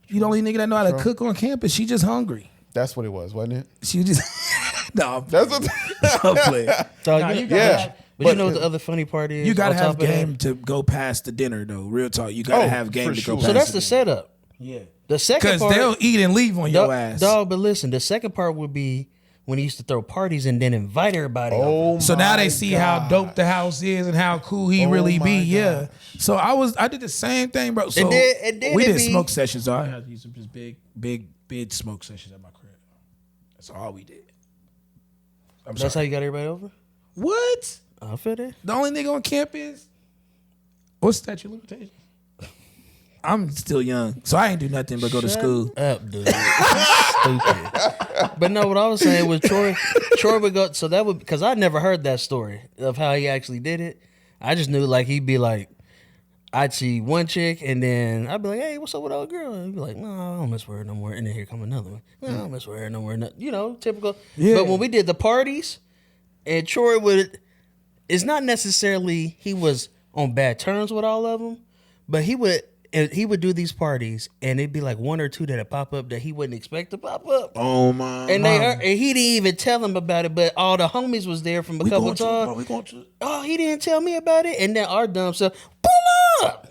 You the only nigga that know how to cook on campus. She just hungry. That's what it was, wasn't it? She just no. That's what. I'm playing. So Nah, you, you gotta yeah. have- but you know what the other funny part is? You gotta on top have of that? game to go past the dinner though. Real talk. You gotta Oh, have game for to sure. go So past. So that's the dinner. setup. Yeah. The second Because part, they'll eat and leave on your ass. Dog, but listen, the second part would be when he used to throw parties and then invite everybody over. Oh, So now my they see God. how dope the house is and how cool he really my be. gosh. Yeah. So I did the same thing, bro. So then we it did be- smoke sessions. So I had to use some just big smoke sessions at my crib. That's all we did. I'm That's how sorry. you got everybody over? What? I feel that. The only nigga on campus? What's statute of limitations? I'm still young, so I ain't do nothing but go to school. Up, dude. Stupid. But no, what I was saying was Troy would go. So that would, because I never heard that story of how he actually did it. I just knew like he'd be like, I'd see one chick and then I'd be like, hey, what's up with old girl? And he'd be like, no, I don't mess with her no more. And then here come another one. No, I don't mess with her no more. You know, typical. Yeah. But when we did the parties, and Troy would, it's not necessarily he was on bad terms with all of them, but he would do these parties and it'd be like one or two that'd pop up that he wouldn't expect to pop up. Oh my! And and he didn't even tell them about it, but all the homies was there from a couple times. We going to. Oh, he didn't tell me about it. And then our dumb self, pull up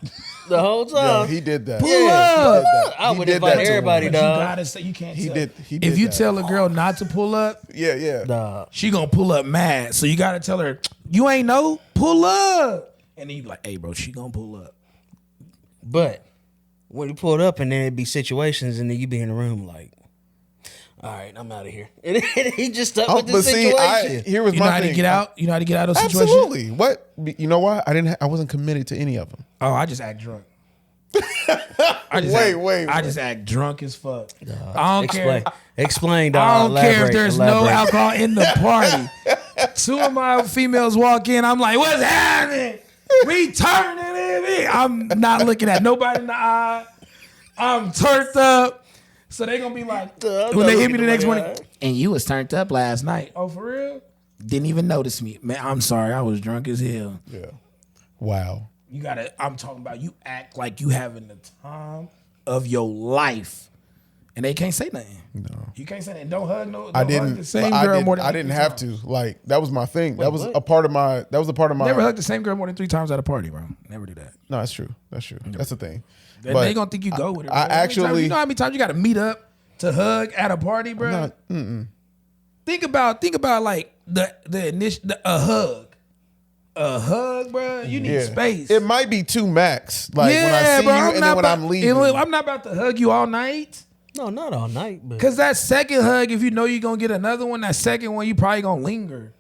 the whole Yeah, time. he did that. Pull He up. did that. I He would did invite that to him. everybody, But you dog. gotta say you can't. He tell. did If you that. tell a girl not to pull up, Yeah. Dog. she gonna pull up mad. So you gotta tell her, you ain't know, pull up. And then you be like, hey, bro, she gonna pull up. But when he pulled up and then it'd be situations and then you be in the room like, all right, I'm out of here. And he just stuck with the But see, situation. here was You know my how thing. to get out? You know how to get out of those situations? Absolutely. What? You know why? I wasn't committed to any of them. Oh, I just act drunk. I just act drunk as fuck. I don't care. Explain, dog. I don't care if Elaborate, there's no elaborate. alcohol in the party. Two of my females walk in. I'm like, what's happening? We turning it. I'm not looking at nobody in the eye. I'm turned up. So they gonna be like, when they hit me the next morning, and you was turned up last night. Oh, for real? Didn't even notice me. Man, I'm sorry. I was drunk as hell. Yeah. Wow. You gotta, I'm talking about you act like you having the time of your life. And they can't say nothing. No. You can't say nothing. Don't hug no. I Hug didn't. the same I girl didn't, more than I 3 didn't have times. to. Like that was my thing. That was what? a part of my. That was a part of my. Never hug the same girl more than 3 times at a party, bro. Never do that. No, that's true. That's true. That's the thing. They, But they gonna think you go with it. Bro. I How many times- actually. you know how many times you gotta meet up to hug at a party, bro? Think about like the initial a hug, bro. You need Yeah. space. It might be 2 max. Like when I see you and then when I'm leaving. I'm not about to hug you all night. No, not all night, but Cause that second hug, if you know you're gonna get another one, that second one you probably gonna linger.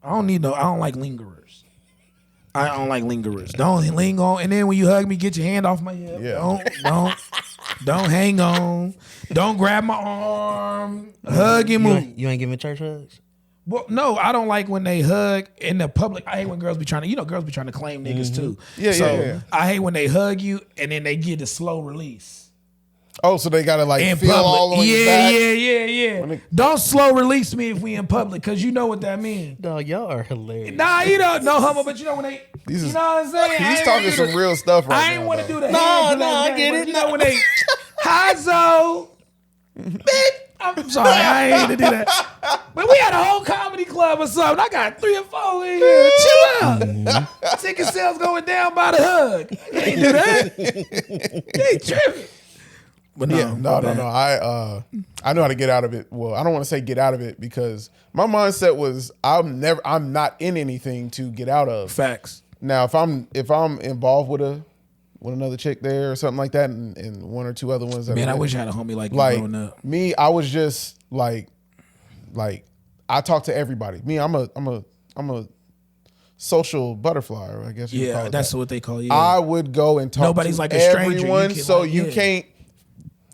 I don't like lingerers. I don't like lingerers. Don't linger on. And then when you hug me, get your hand off my hip. Yeah. Don't hang on. Don't grab my arm. Hug and move. you ain't giving church hugs. Well, no, I don't like when they hug in the public. I hate when girls be trying to, girls be trying to claim niggas too. Yeah, so yeah. I hate when they hug you and then they get the slow release. Oh, so they gotta like In feel public. all on your back. Yeah. Don't slow release me if we in public, cause you know what that means. Dog, y'all are hilarious. Nah, no humble, but you know when they, These you is- know what I'm saying? I He's ain't talking wanna do some the- real stuff right now. I ain't want to though. do the No, hand, no, I but get it. You know when they, hi Zo, bitch. I'm sorry, I ain't to do that. But we had a whole comedy club or something. I got 3 or 4 in here. Chill out. Ticket sales going down by the hug. You ain't do that. You ain't tripping. But no. I know how to get out of it. Well, I don't want to say get out of it because my mindset was I'm not in anything to get out of. Facts. Now, if I'm involved with another chick there or something like that, and one or two other ones. Man, I wish I had a homie like you growing up. Me, I was just like I talk to everybody. Me, I'm a social butterfly, I guess. Yeah, that's what they call you. I would go and talk Nobody's to like a stranger. everyone, so like, you can't.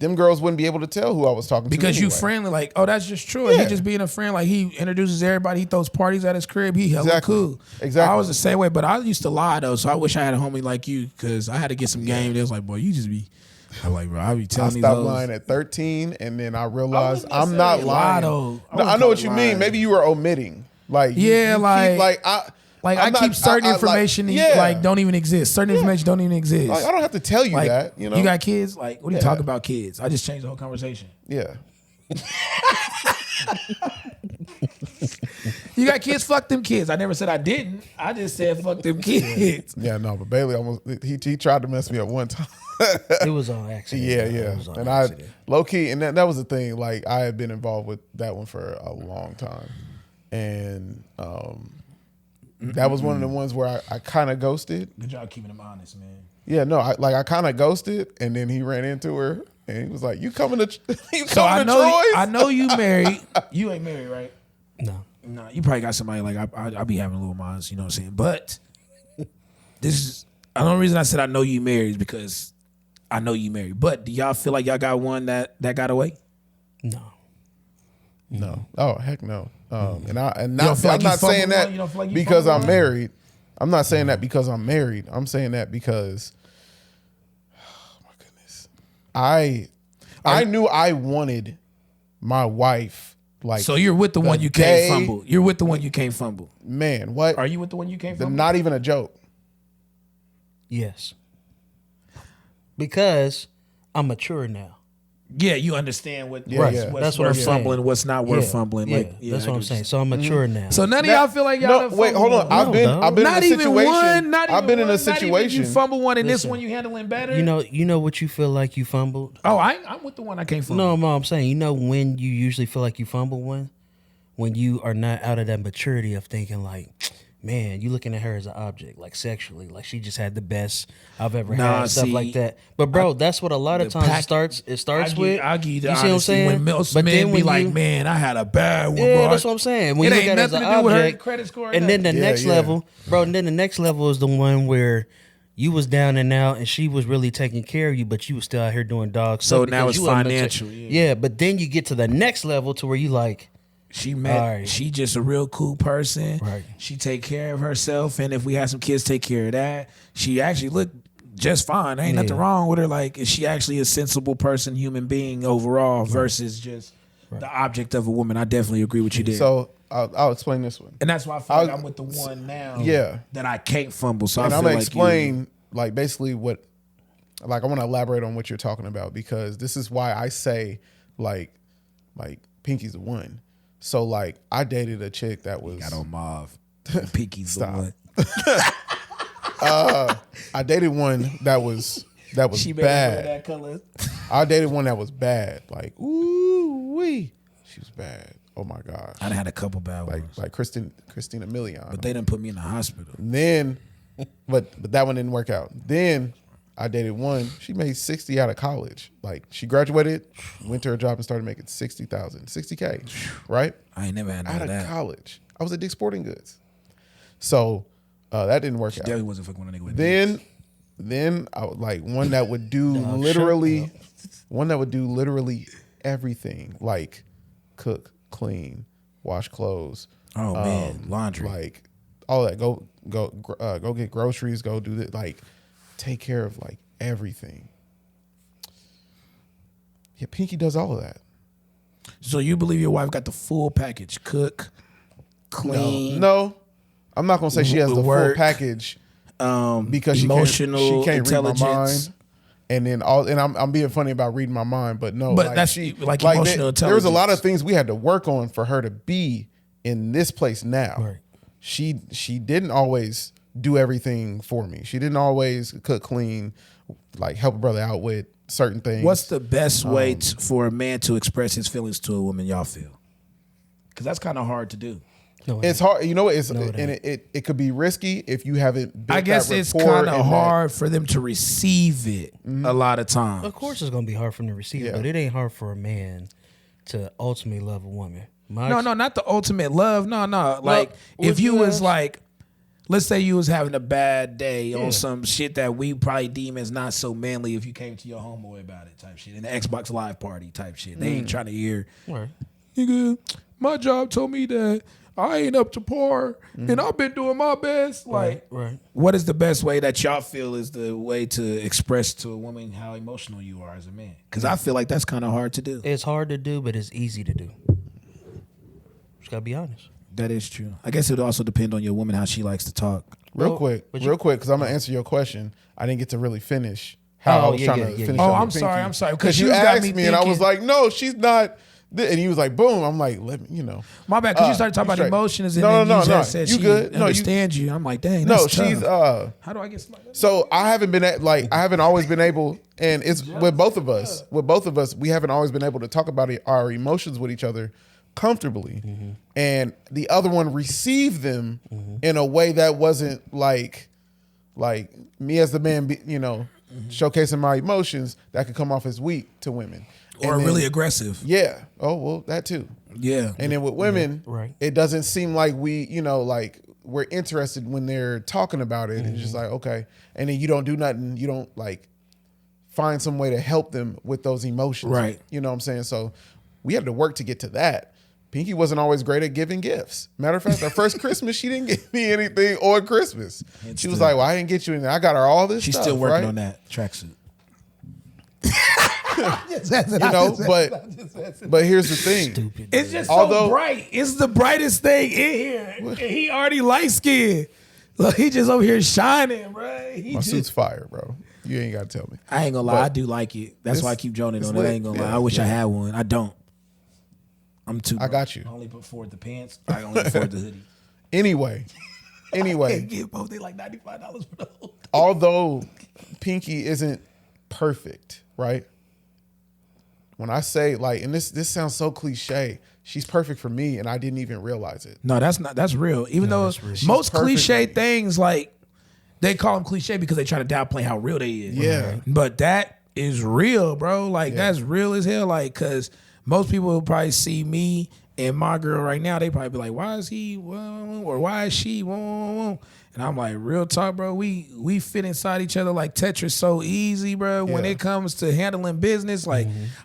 Them girls wouldn't be able to tell who I was talking to because you anyway. friendly. Like, oh, that's just true. Yeah. He just being a friend. Like he introduces everybody. He throws parties at his crib. He hella cool. Exactly. I was the same way, but I used to lie though. So I wish I had a homie like you because I had to get some game. It was like, boy, you just be. I'm like, bro, I be telling these. I stopped hoes. lying at 13, and then I realized I'm not lying. Though. No, I know what you mean. Maybe you were omitting. Like yeah, I keep certain information like don't even exist. Certain information don't even exist. Like, I don't have to tell you that. You know, you got kids. Like, what do you talk about kids? I just changed the whole conversation. Yeah. You got kids? Fuck them kids. I never said I didn't. I just said fuck them kids. Yeah, no, but Bailey almost he tried to mess me up one time. It was on accident. Yeah. And I low key, and that was the thing. Like I had been involved with that one for a long time, and that was one of the ones where I kind of ghosted. Good job keeping them honest, man. Yeah, no, I kind of ghosted, and then he ran into her, and he was like, "You coming to Troy's?" I know you married. You ain't married, right? No, you probably got somebody like I be having little minds, you know what I'm saying? But this is the only reason I said I know you married is because I know you married. But do y'all feel like y'all got one that got away? No. Oh heck no. I'm not like saying that like because I'm married. I'm not saying that because I'm married. I'm saying that because, oh my goodness, I knew I wanted my wife. Like, so you're with the one you can't fumble. You're with the one you can't fumble. Man, what? Are you with the one you can't fumble? Not even a joke. yes, because I'm mature now. Yeah, you understand what's That's what I'm fumbling, saying. what's not worth fumbling. That's what I'm saying. So I'm mature now. So none of y'all feel like y'all. No, wait, hold on. I've been not in a even situation. one. I've been in a situation. Not even you fumble one, and this Listen, one you handling better. You know what you feel like you fumbled. Oh, I'm with the one I can't fumble. No, I'm saying, you know when you usually feel like you fumble one? When you are not out of that maturity of thinking like, man, you looking at her as an object, like sexually, like she just had the best I've ever had, stuff like that. But bro, that's what a lot of times it starts with. I'll give you the you see what I'm saying? When most men be like, man, I had a bad one, yeah, bro. that's what I'm saying. When it you ain't look at it as nothing an to do with her object, credit score. and then the next level, bro, and then the next level is the one where you was down and out, and she was really taking care of you, but you was still out here doing dog stuff. So now it's financial. Yeah, but then you get to the next level to where you like, she just a real cool person. Right. She take care of herself, and if we had some kids, take care of that. She actually looked just fine. There ain't nothing wrong with her. Like, is she actually a sensible person, human being overall, versus just the object of a woman? I definitely agree with you there. So I'll explain this one, and that's why I feel like I'm with the one now. Yeah, that I can't fumble. So and I'm gonna explain like basically what, like I want to elaborate on what you're talking about because this is why I say like Pinky's the one. So like I dated a chick that was got on mauve. Pinky's the one. I dated one that was she bad. That color. I dated one that was bad. Like ooh wee, she was bad. Oh my gosh. I had a couple bad ones. Like Christina Milian. But they didn't put me in the hospital. And then, but that one didn't work out. Then I dated one. She made 60 out of college. Like she graduated, went to her job and started making 60K, right? I ain't never had none out of that. College. I was at Dick's Sporting Goods. So that didn't work out. Definitely wasn't fucking with a nigga with Then I would like one that would do literally everything, like cook, clean, wash clothes. Oh man, laundry, like all that. Go get groceries. Go do that. Like take care of like everything. Yeah, Pinky does all of that. So you believe your wife got the full package? Cook, clean. No, I'm not gonna say she has the full package. Because emotional she can't intelligence. read my mind. And then I'm being funny about reading my mind, but no. But like that's like emotional intelligence. There was a lot of things we had to work on for her to be in this place now. Right. She didn't always do everything for me. She didn't always cook, clean, like help a brother out with certain things. What's the best way for a man to express his feelings to a woman? Y'all feel? Because that's kind of hard to do. No, It's hard, you know. It could be risky if you haven't. Built I guess that it's rapport kind of and hard for them to receive it a lot of times. Of course, it's gonna be hard for them to receive it, but it ain't hard for a man to ultimately love a woman. No, not the ultimate love. No. Like if you was like, let's say you was having a bad day on some shit that we probably deem as not so manly. If you came to your homeboy about it, type shit, in the Xbox Live party type shit, they ain't trying to hear. Right. Nigga, my job told me that I ain't up to par, and I've been doing my best. Like, Right. what is the best way that y'all feel is the way to express to a woman how emotional you are as a man? Because I feel like that's kind of hard to do. It's hard to do, but it's easy to do. Just gotta be honest. That is true. I guess it would also depend on your woman how she likes to talk. Real quick, because I'm gonna answer your question. I didn't get to really finish how I was trying to finish. Oh, on I'm the sorry. pinky. I'm sorry. Because you asked me, and I was like, no, she's not. And he was like, boom. I'm like, let me, My bad, because you started talking about emotions, and then you just said she understands you. I'm like, dang, that's tough. she's how do I get somebody? So I haven't always been able, and it's with both of us, we haven't always been able to talk about our emotions with each other comfortably, and the other one received them in a way that wasn't like me as the man, showcasing my emotions that could come off as weak to women. Or really aggressive. Yeah. Oh, well, that too. Yeah. And then with women, right. It doesn't seem like we're interested when they're talking about it. It's just like, okay. And then you don't do nothing. You don't find some way to help them with those emotions. Right. You know what I'm saying? So we had to work to get to that. Pinky wasn't always great at giving gifts. Matter of fact, our first Christmas, she didn't give me anything on Christmas. She was like, well, I didn't get you anything. I got her all this She's stuff. still working right? on that tracksuit. But here's the thing. Stupid. It's just so bright. It's the brightest thing in here. And he already light skinned. Look, he just over here shining, bro. My suit's fire, bro. You ain't got to tell me. I ain't gonna lie, I do like it. That's why I keep joning on it. I ain't gonna lie. I wish I had one. I don't. I'm too. I got you. I only put forward the pants. I only afford the hoodie. Anyway, Get both. They like $95 for the whole. although Pinky isn't perfect, right? When I say and this sounds so cliche, she's perfect for me, and I didn't even realize it. No, that's real. Even though most cliche things, they call them cliche because they try to downplay how real they is. Yeah. But that is real, bro. That's real as hell. Cause most people will probably see me and my girl right now, they probably be like, why is he, or why is she, and I'm like, real talk, bro, we fit inside each other like Tetris so easy, bro. When it comes to handling business,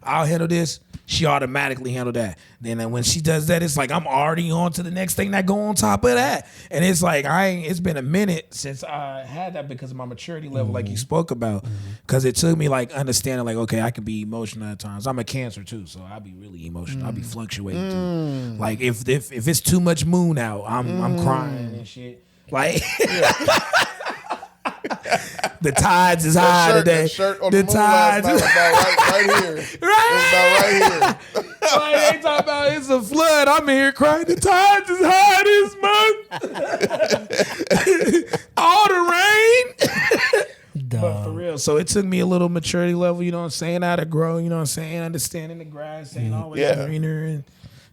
I'll handle this, she automatically handle that. Then when she does that, it's like I'm already on to the next thing that go on top of that. And it's like it's been a minute since I had that because of my maturity level, like you spoke about. Because it took me understanding, okay, I can be emotional at times. I'm a Cancer too, so I'll be really emotional. I'll be fluctuating too. Like if it's too much moon out, I'm crying and shit. The tides is high today. The shirt on the the tides moon last night was about right here. Right. It's about right here. They talking about it's a flood. I'm in here crying. The tides is high this month. All the rain. But for real, so it took me a little maturity level, you know what I'm saying, how to grow, you know what I'm saying, understanding the grass ain't always greener and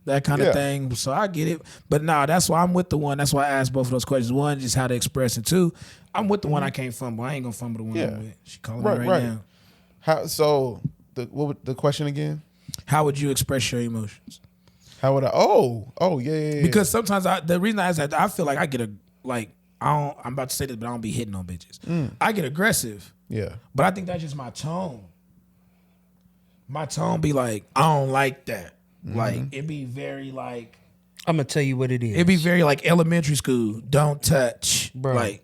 that kind of thing. So I get it. But that's why I'm with the one. That's why I asked both of those questions. One, just how to express it. Two, I'm with the one I can't fumble. I ain't gonna fumble the one I'm with. She calling me right now. What was the question again? How would you express your emotions? How would I? Oh, yeah. Because sometimes the reason I ask that, I feel like I get I'm about to say this, but I don't be hitting on bitches. I get aggressive. Yeah. But I think that's just my tone. My tone be like, I don't like that. It be very I'm gonna tell you what it is. It be very elementary school. Don't touch. Bro.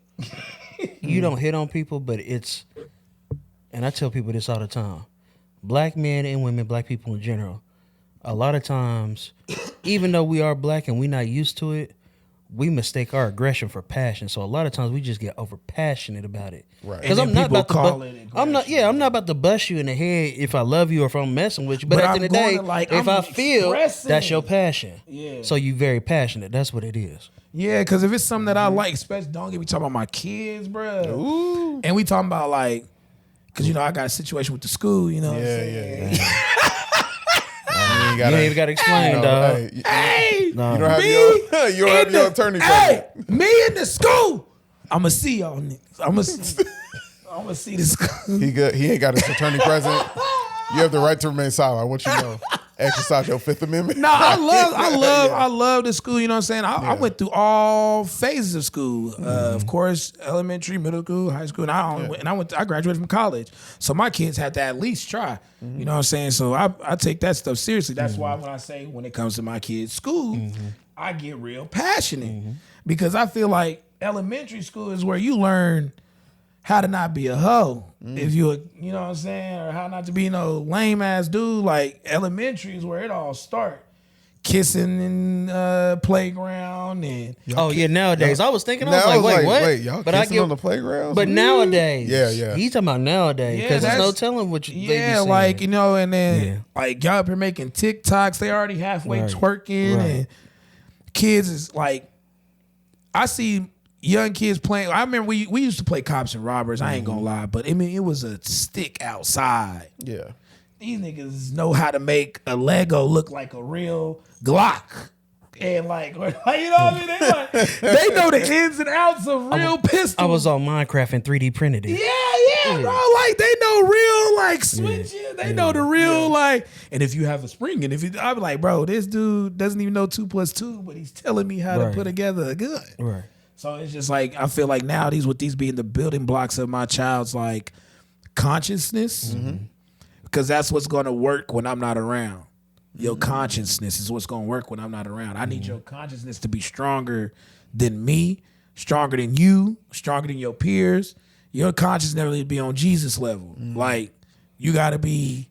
You don't hit on people, but and I tell people this all the time. Black men and women, black people in general, a lot of times, even though we are black and we're not used to it, we mistake our aggression for passion. So a lot of times we just get over passionate about it. Right. Because I'm not about to I'm not about to bust you in the head if I love you or if I'm messing with you. But at the end of the day, if I feel that's your passion. Yeah. So you very passionate. That's what it is. Yeah, because if it's something that I like, especially don't get me talking about my kids, bro. Ooh. And we talking about Cause I got a situation with the school. You know. What I'm saying? Yeah. You ain't even got to explain, dog. Hey, you don't have your attorney present. Hey, me in the school. I'ma see y'all niggas. I'ma see the school. He ain't got his attorney present. You have the right to remain silent. I want you to know. Exercise your Fifth Amendment. No, I love the school. You know what I'm saying? I went through all phases of school. Of course, elementary, middle school, high school, and I graduated from college. So my kids had to at least try. You know what I'm saying? So I take that stuff seriously. That's why when it comes to my kids' school, I get real passionate because I feel like elementary school is where you learn how to not be a hoe. If you know what I'm saying, or how not to be no lame ass dude. Like elementary is where it all start. Kissing in playground and nowadays I was thinking, I was like, what? Wait, y'all kissing on the playground? But nowadays, yeah, he's talking about nowadays because there's no telling what you. Like and then like y'all up here making TikToks. They already halfway twerking and kids is like, I see young kids playing. I remember we used to play cops and robbers. I ain't gonna lie, but I mean it was a stick outside. Yeah. These niggas know how to make a Lego look like a real Glock. And like you know what I mean? They know the ins and outs of real pistols. I was on Minecraft and 3D printed it. Yeah, bro. Like they know real like switching. They know the real like. And if you have a spring, and I'd be like, bro, this dude doesn't even know 2 + 2, but he's telling me how to put together a gun. Right. So it's just like I feel like now with these being the building blocks of my child's like consciousness. Because that's what's going to work when I'm not around. Your consciousness is what's going to work when I'm not around. I need your consciousness to be stronger than me, stronger than you, stronger than your peers. Your consciousness never need to be on Jesus level. Like, you got to be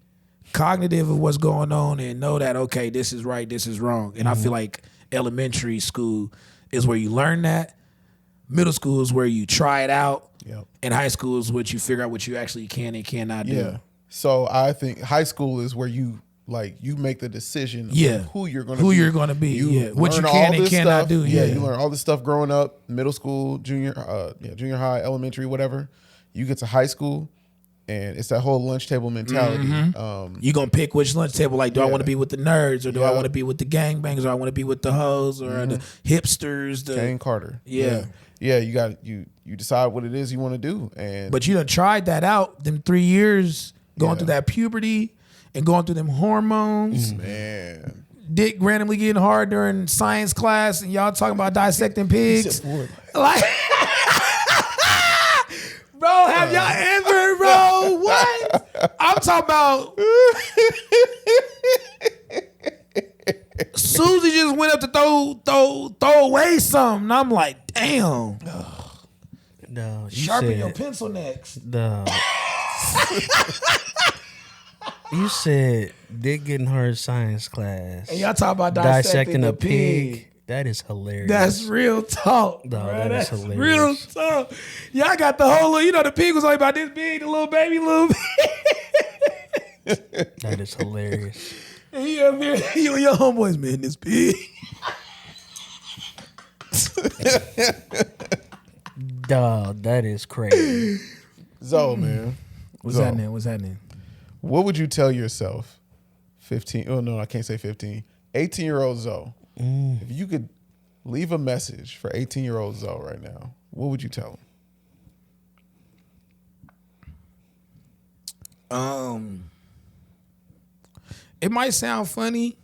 cognitive of what's going on and know that, okay, this is right, this is wrong. And I feel like elementary school is where you learn that. Middle school is where you try it out. Yep. And high school is what you figure out what you actually can and cannot do. Yeah. So I think high school is where you make the decision of who you're going to be. What you can and cannot do. Yeah, you learn all this stuff growing up, middle school, junior high, elementary, whatever. You get to high school, and it's that whole lunch table mentality. You gonna pick which lunch table? Like, do I want to be with the nerds, or do I want to be with the gangbangers, or I want to be with the hoes, or the hipsters? Kane Carter. Yeah. You decide what it is you want to do, but you done tried that out. Them 3 years. Going through that puberty and going through them hormones. Man. Dick randomly getting hard during science class and y'all talking about dissecting pigs. Like, bro, have y'all ever, bro? What? I'm talking about. Susie just went up to throw away something. I'm like, damn. No, sharpen your pencil next. No. You said dick getting hard science class. And y'all talk about dissecting a pig. That is hilarious. That's real talk. No, that's hilarious. Real talk. Y'all got the whole, the pig was only about this big, the little baby. That is hilarious. And you up here, you and your homeboys, man, this pig. Dog, that is crazy. Zoe, man. What's happening? What would you tell yourself, 15? Oh, no, I can't say 15. 18-year-old Zoe. If you could leave a message for 18-year-old Zoe right now, what would you tell him? It might sound funny,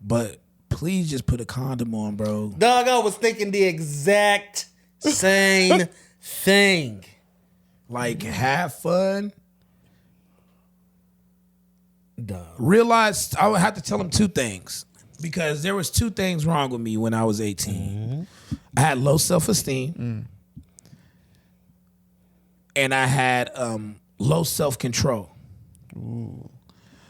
but please just put a condom on, bro. Dog, I was thinking the exact same thing. Like, have fun. Dog. Realize I would have to tell him 2 things because there was 2 things wrong with me when I was 18. I had low self-esteem and I had low self-control. Ooh.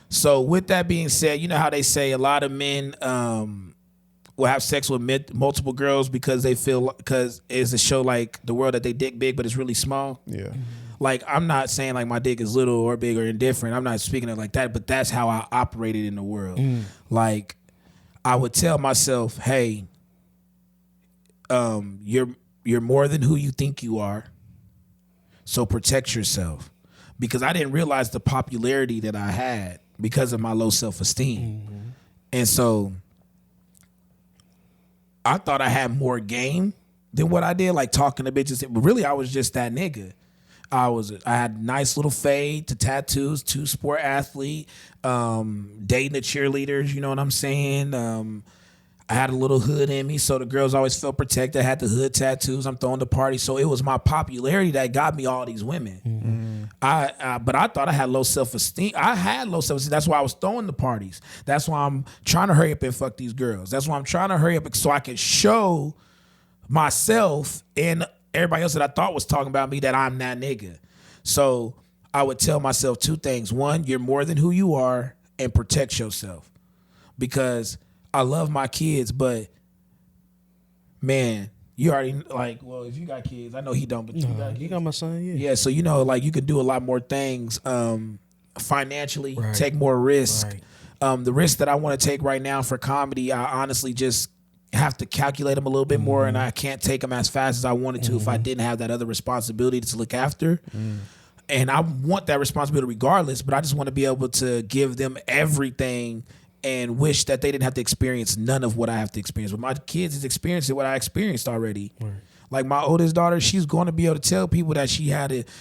So with that being said, you know how they say a lot of men will have sex with multiple girls because they feel, because it's a show like The World that they dick big, but it's really small. Yeah. Like, I'm not saying like my dick is little or big or indifferent. I'm not speaking it like that, but that's how I operated in the world. Like, I would tell myself, hey, you're more than who you think you are. So protect yourself. because I didn't realize the popularity that I had because of my low self-esteem. Mm-hmm. And so I thought I had more game than what I did, like talking to bitches. But really, I was just that nigga. I had nice little fade to tattoos, 2-sport athlete, dating the cheerleaders, you know what I'm saying? I had a little hood in me, so the girls always felt protected. I had the hood tattoos. I'm throwing the party. So it was my popularity that got me all these women. Mm-hmm. But I thought I had low self-esteem. I had low self-esteem. That's why I was throwing the parties. That's why I'm trying to hurry up and fuck these girls. That's why I'm trying to hurry up so I can show myself and everybody else that I thought was talking about me that I'm that nigga. So I would tell myself 2 things. 1, you're more than who you are, and protect yourself. Because I love my kids, but man, you already like, well, if you got kids, I know he don't, but you got kids. You got my son, yeah. Yeah, so you know, like you could do a lot more things financially, take more risk. Right. The risk that I want to take right now for comedy, I honestly just have to calculate them a little bit more, and I can't take them as fast as I wanted to if I didn't have that other responsibility to look after. And I want that responsibility regardless, but I just want to be able to give them everything and wish that they didn't have to experience none of what I have to experience. But my kids is experiencing what I experienced already. Right. Like my oldest daughter, she's going to be able to tell people that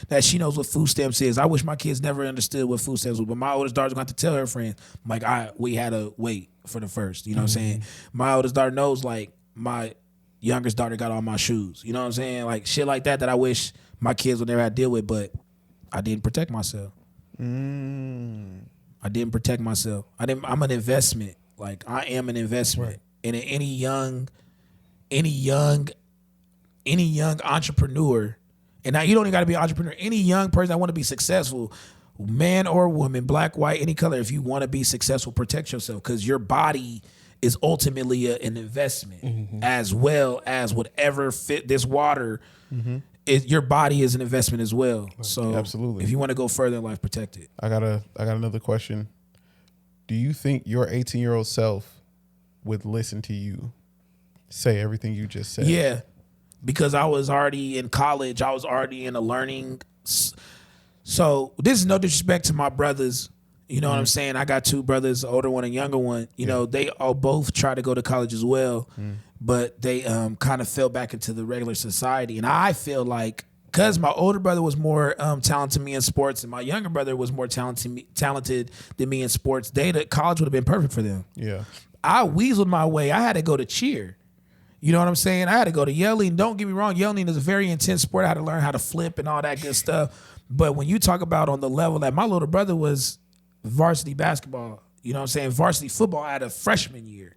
that she knows what food stamps is. I wish my kids never understood what food stamps was, but my oldest daughter's going to have to tell her friends, like, we had to wait for the first, you know what I'm saying? My oldest daughter knows, like, my youngest daughter got all my shoes, you know what I'm saying? Like, shit like that I wish my kids would never have to deal with, but I didn't protect myself. I didn't protect myself. I'm an investment. Like, I am an investment. Right. And any young entrepreneur, and now you don't even got to be an entrepreneur, any young person that want to be successful, man or woman, black, white, any color, if you want to be successful, protect yourself, because your body is ultimately an investment, as well as whatever fit this water. Your body is an investment as well. So absolutely, if you want to go further in life, protect it. I got another question. Do you think your 18-year-old self would listen to you say everything you just said? Yeah, because I was already in college. I was already in a learning. So this is no disrespect to my brothers. You know what I'm saying? I got 2 brothers, older one and younger one. You know, they all both try to go to college as well, but they kind of fell back into the regular society. And I feel like, because my older brother was more talented than me in sports, and my younger brother was more talented than me in sports, college would have been perfect for them. Yeah, I weaseled my way. I had to go to cheer. You know what I'm saying? I had to go to yelling. Don't get me wrong, yelling is a very intense sport. I had to learn how to flip and all that good stuff. But when you talk about on the level that my little brother was varsity basketball, you know what I'm saying? Varsity football at a freshman year.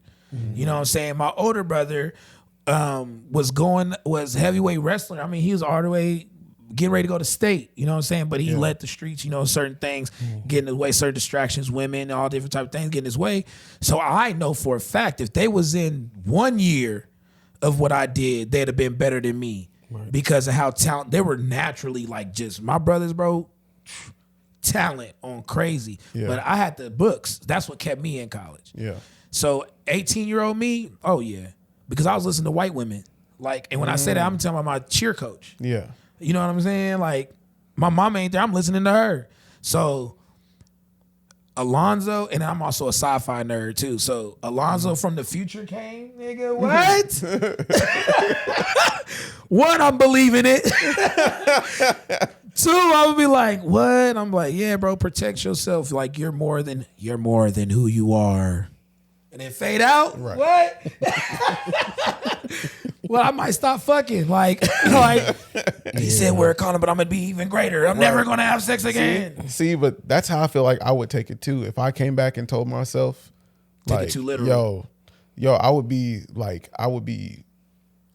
You know what I'm saying? My older brother was heavyweight wrestler. I mean, he was all the way getting ready to go to state, you know what I'm saying? But he let the streets, you know, certain things get in his way, certain distractions, women, all different type of things get in his way. So I know for a fact, if they was in 1 year of what I did, they'd have been better than me because of how talented they were naturally. Like, just my brothers, bro, talent on crazy. But I had the books. That's what kept me in college. Yeah. So 18-year-old me, oh yeah, because I was listening to white women. Like, and when I say that, I'm talking about my cheer coach. Yeah. You know what I'm saying? Like, my mama ain't there. I'm listening to her. So Alonzo, and I'm also a sci-fi nerd too. So Alonzo from the future came, nigga. What? One, I'm believing it. 2, I would be like, what? I'm like, yeah, bro, protect yourself. Like, you're more than who you are. And then fade out. Right. What? Well, I might stop fucking. Like he said, we're a condom, but I'm gonna be even greater. I'm never gonna have sex again. See, but that's how I feel like I would take it too. If I came back and told myself, take it too literal. Yo, I would be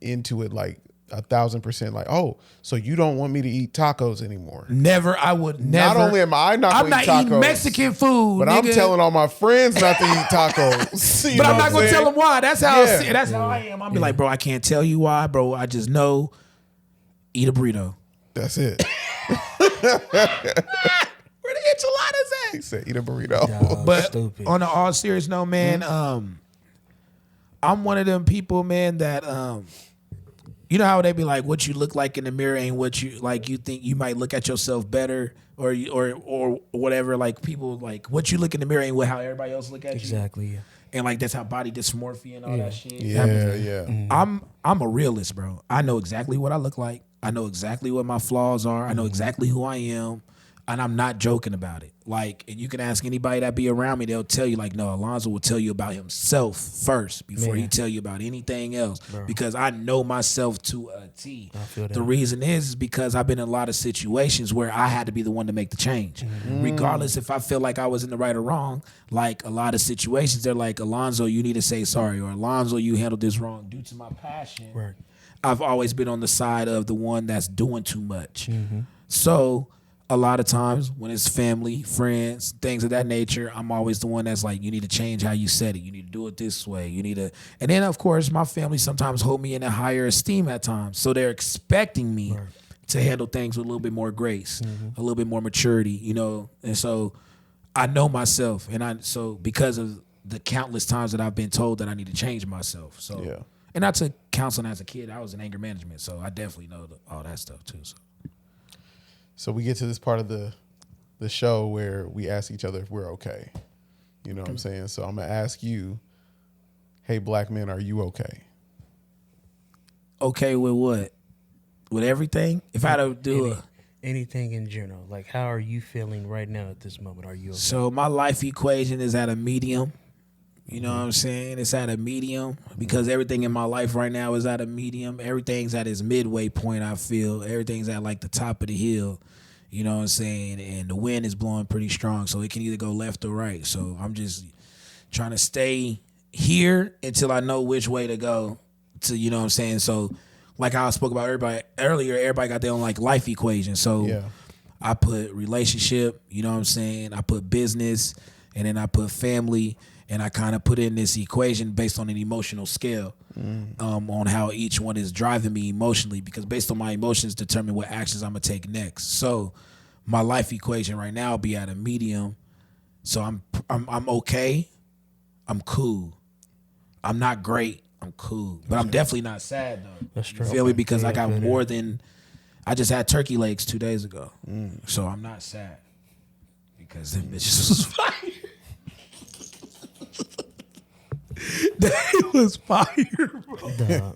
into it like 1,000%. Like, oh, so you don't want me to eat tacos anymore? Never. I would never. Not only am I not going to eat tacos, eating Mexican food, but nigga. I'm telling all my friends not to eat tacos. But I'm not going to tell them why. That's how that's how I am. I'll be like, bro, I can't tell you why, bro. I just know, eat a burrito. That's it. Where the enchiladas at? He said, eat a burrito. Yo, but stupid. On an all serious note, man, I'm one of them people, man, that you know how they be like, what you look like in the mirror ain't what you like. You think you might look at yourself better, or whatever. Like people like what you look in the mirror ain't what how everybody else look at you. Exactly. Yeah. And like that's how body dysmorphia and all that shit. Yeah, yeah. I'm a realist, bro. I know exactly what I look like. I know exactly what my flaws are. I know exactly who I am. And I'm not joking about it. Like, and you can ask anybody that be around me, they'll tell you, like, no, Alonzo will tell you about himself first before he tell you about anything else. Bro. Because I know myself to a T. I feel that. The reason is because I've been in a lot of situations where I had to be the one to make the change. Regardless if I feel like I was in the right or wrong, like a lot of situations, they're like, Alonzo, you need to say sorry, or Alonzo, you handled this wrong due to my passion. Right. I've always been on the side of the one that's doing too much. So a lot of times when it's family, friends, things of that nature, I'm always the one that's like, you need to change how you said it. You need to do it this way. You need to, and then of course my family sometimes hold me in a higher esteem at times. So they're expecting me to handle things with a little bit more grace, a little bit more maturity, you know? And so I know myself, and so because of the countless times that I've been told that I need to change myself. So, Yeah. And I took counseling as a kid. I was in anger management, so I definitely know all that stuff too. So we get to this part of the show where we ask each other if we're okay. You know what I'm saying? So I'm going to ask you, hey, black men, are you okay? Okay with what? With everything? If I had to do anything in general, like how are you feeling right now at this moment? Are you okay? So my life equation is at a medium. You know what I'm saying? It's at a medium because everything in my life right now is at a medium. Everything's at its midway point, I feel. Everything's at like the top of the hill. You know what I'm saying? And the wind is blowing pretty strong, so it can either go left or right. So I'm just trying to stay here until I know which way to go to, you know what I'm saying? So like how I spoke about everybody earlier, everybody got their own like life equation. So I put relationship, you know what I'm saying? I put business, and then I put family. And I kind of put in this equation based on an emotional scale on how each one is driving me emotionally, because based on my emotions determine what actions I'm going to take next. So my life equation right now will be at a medium. So I'm okay. I'm cool. I'm not great. I'm cool. But I'm definitely not sad, though. That's true. You feel me? Because I got more than... I just had turkey legs 2 days ago. So I'm not sad. Because them bitches was fire. That was fire, bro.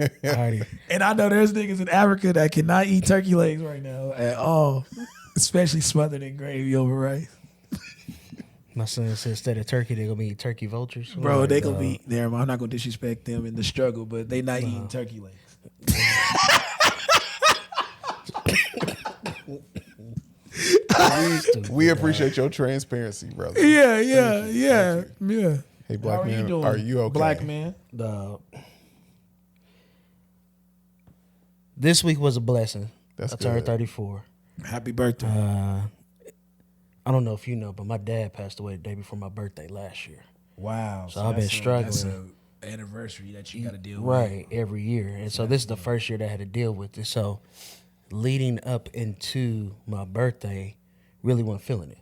And I know there's niggas in Africa that cannot eat turkey legs right now at all, especially smothered in gravy over rice. My son said instead of turkey, they're going to be turkey vultures. Bro, they going to be there. I'm not going to disrespect them in the struggle, but they not eating turkey legs. We appreciate your transparency, brother. Yeah. Hey, black man, are you okay? Black man. This week was a blessing. That's I good. turned 34. Happy birthday. I don't know if you know, but my dad passed away the day before my birthday last year. Wow. So I've been struggling. That's an anniversary that you got to deal with. Right, every year. And so this is the first year that I had to deal with it. So leading up into my birthday, really wasn't feeling it.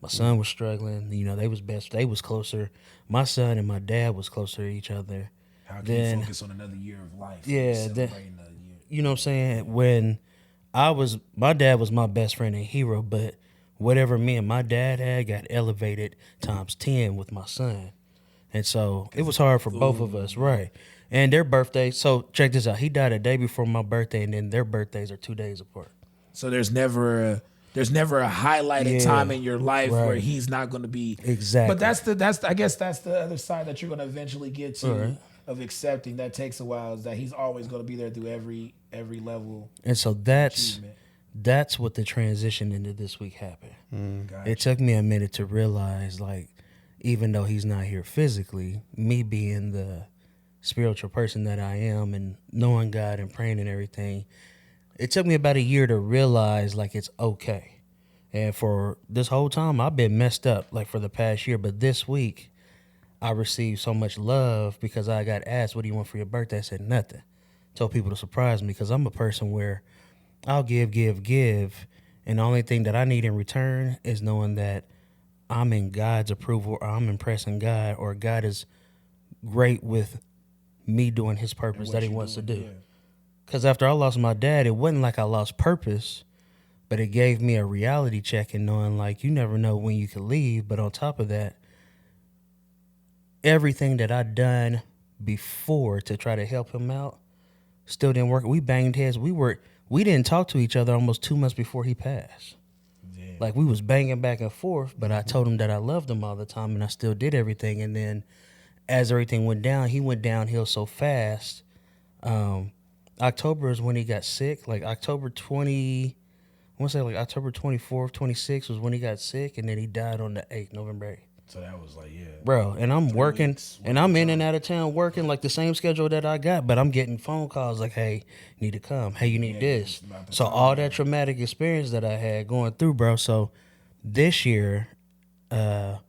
My son was struggling. You know, they was closer. My son and my dad was closer to each other. How can you focus on another year of life? Yeah. Celebrating another year. You know what I'm saying? When my dad was my best friend and hero, but whatever me and my dad had got elevated times 10 with my son. And so it was hard for both of us, right? And their birthday, so check this out. He died a day before my birthday, and then their birthdays are 2 days apart. So there's never a highlighted time in your life where he's not going to be exactly. But I guess that's the other side that you're going to eventually get to of accepting. That takes a while. Is that he's always going to be there through every level. And so that's what the transition into this week happened. Gotcha. It took me a minute to realize, like, even though he's not here physically, me being the spiritual person that I am and knowing God and praying and everything, it took me about a year to realize, like, it's okay. And for this whole time, I've been messed up, like, for the past year. But this week, I received so much love because I got asked, what do you want for your birthday? I said, nothing. Told people to surprise me because I'm a person where I'll give. And the only thing that I need in return is knowing that I'm in God's approval, or I'm impressing God, or God is great with me doing his purpose that he wants to do. Because after I lost my dad, it wasn't like I lost purpose, but it gave me a reality check and knowing like you never know when you could leave. But on top of that, everything that I'd done before to try to help him out still didn't work. We banged heads. We didn't talk to each other almost 2 months before he passed. Yeah. Like we was banging back and forth, but I told him that I loved him all the time and I still did everything. And then as everything went down, he went downhill so fast. October is when he got sick. Like October 24th, 26th was when he got sick, and then he died on the 8th, November 8th. So that was like, yeah. Bro, and I'm working, and I'm in and out of town working like the same schedule that I got, but I'm getting phone calls like, hey, you need to come. Hey, you need this. So all that traumatic experience that I had going through, bro. So this year, I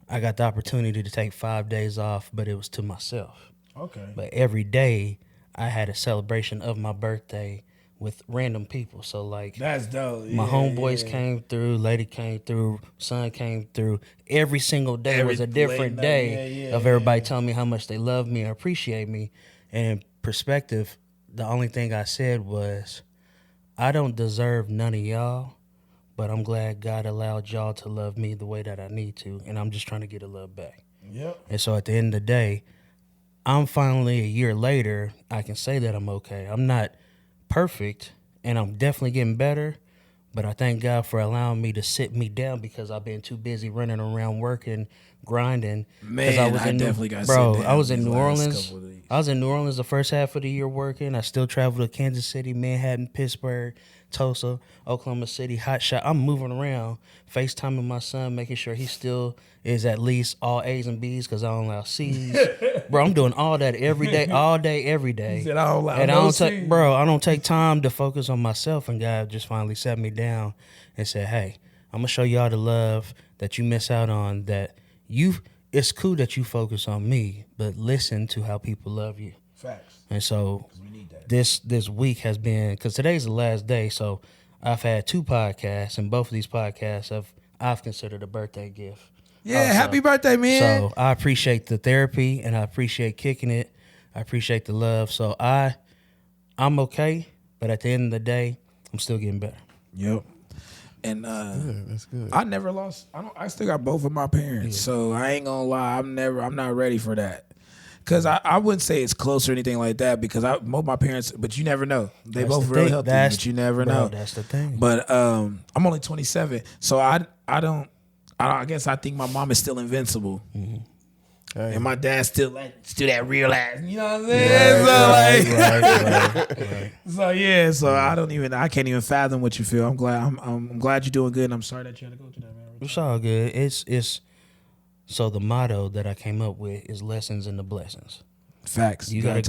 got the opportunity to take 5 days off, but it was to myself. Okay. But every day, I had a celebration of my birthday with random people. So like that's dope. My homeboys came through, lady came through, son came through. Every single day was a different day of everybody telling me how much they love me or appreciate me. And in perspective, the only thing I said was, I don't deserve none of y'all, but I'm glad God allowed y'all to love me the way that I need to, and I'm just trying to get a love back. Yep. And so at the end of the day, I'm finally a year later, I can say that I'm okay. I'm not perfect, and I'm definitely getting better, but I thank God for allowing me to sit me down because I've been too busy running around working, grinding. Man, I definitely got sit down. I was in New Orleans. I was in New Orleans the first half of the year working. I still traveled to Kansas City, Manhattan, Pittsburgh, Tulsa, Oklahoma City, Hot Shot. I'm moving around, FaceTiming my son, making sure he still is at least all A's and B's because I don't allow C's. Bro, I'm doing all that every day, all day, every day. He said, I don't allow and no C's. I don't take time to focus on myself, and God just finally sat me down and said, hey, I'm going to show y'all the love that you miss out on, that it's cool that you focus on me, but listen to how people love you. Facts. And so We need that. this week has been, because today's the last day, so I've had 2 podcasts, and both of these podcasts I've considered a birthday gift. Yeah, happy birthday, man. So I appreciate the therapy, and I appreciate kicking it. I appreciate the love. So I'm okay, but at the end of the day, I'm still getting better. Yep. And that's good. I never lost. I still got both of my parents, so I ain't gonna lie. I'm not ready for that. Cause I wouldn't say it's close or anything like that because both my parents, but you never know. They both really healthy, but you never know. That's the thing. But I'm only 27, so I guess I think my mom is still invincible. Mm-hmm. Hey. And my dad's still that real ass. You know what I'm saying? Right. So I can't even fathom what you feel. I'm glad you're doing good, and I'm sorry that you had to go through that, man. It's all good. It's so the motto that I came up with is lessons in the blessings. Facts. You gotta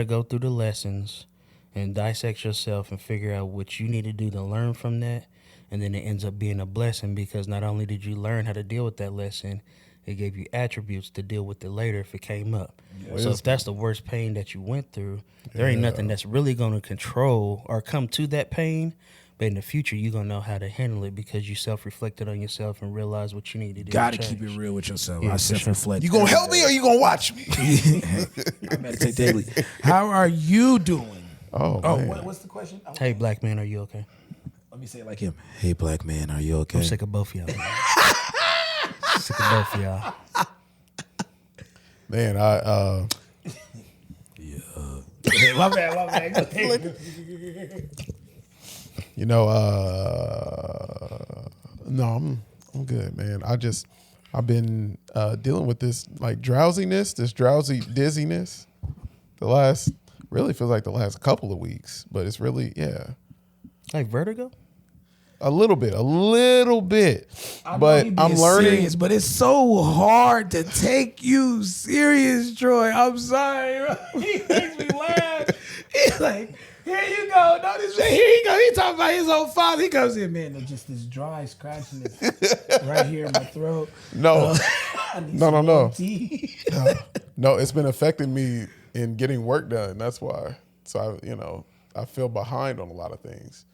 go through the lessons and dissect yourself and figure out what you need to do to learn from that. And then it ends up being a blessing because not only did you learn how to deal with that lesson, it gave you attributes to deal with it later if it came up. Yeah. So if that's the worst pain that you went through, there ain't nothing that's really going to control or come to that pain. But in the future, you're going to know how to handle it because you self-reflected on yourself and realized what you need to do. Got to keep it real with yourself. I self-reflect. You going to help me or you going to watch me? I meditate daily. How are you doing? Oh, what's the question? Hey, black man, are you okay? Let me say it like him. Hey, black man, are you okay? I'm sick of both of y'all. Sick of both of y'all. Man, yeah. My bad. You know, no, I'm good, man. I've been dealing with this like drowsiness, this drowsy dizziness. Really feels like the last couple of weeks, but it's really, like vertigo. A little bit, but I'm learning. Serious, but it's so hard to take you serious, Troy. I'm sorry, bro. He makes me laugh. He's like, here you go. Notice, here you go. He talking about his own father. He comes in, man, there's just this dry scratching right here in my throat. No, no. No, it's been affecting me in getting work done. That's why. So I feel behind on a lot of things.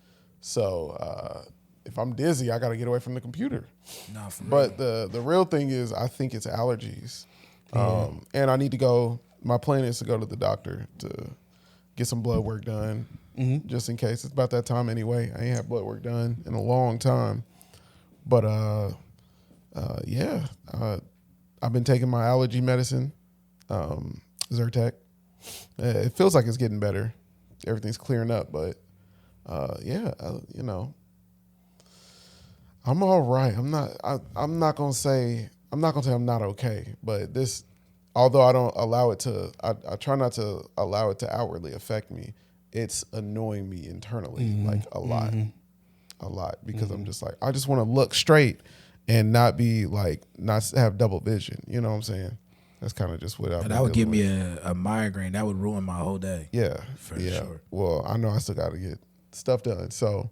So if I'm dizzy, I got to get away from the computer. Nah, for real. But the real thing is, I think it's allergies, and I need to go. My plan is to go to the doctor to get some blood work done, just in case. It's about that time anyway. I ain't had blood work done in a long time. But I've been taking my allergy medicine, Zyrtec. It feels like it's getting better. Everything's clearing up, but you know, I'm all right. I'm not gonna say I'm not okay, but this, although I don't allow it to, I try not to allow it to outwardly affect me. It's annoying me internally, like a lot, because I'm just like, I just want to look straight and not be like, not have double vision. You know what I'm saying? That's kind of just what I've been that would give dealing me with. a migraine. That would ruin my whole day. Yeah, for yeah. sure. Well, I know I still got to get stuff done, so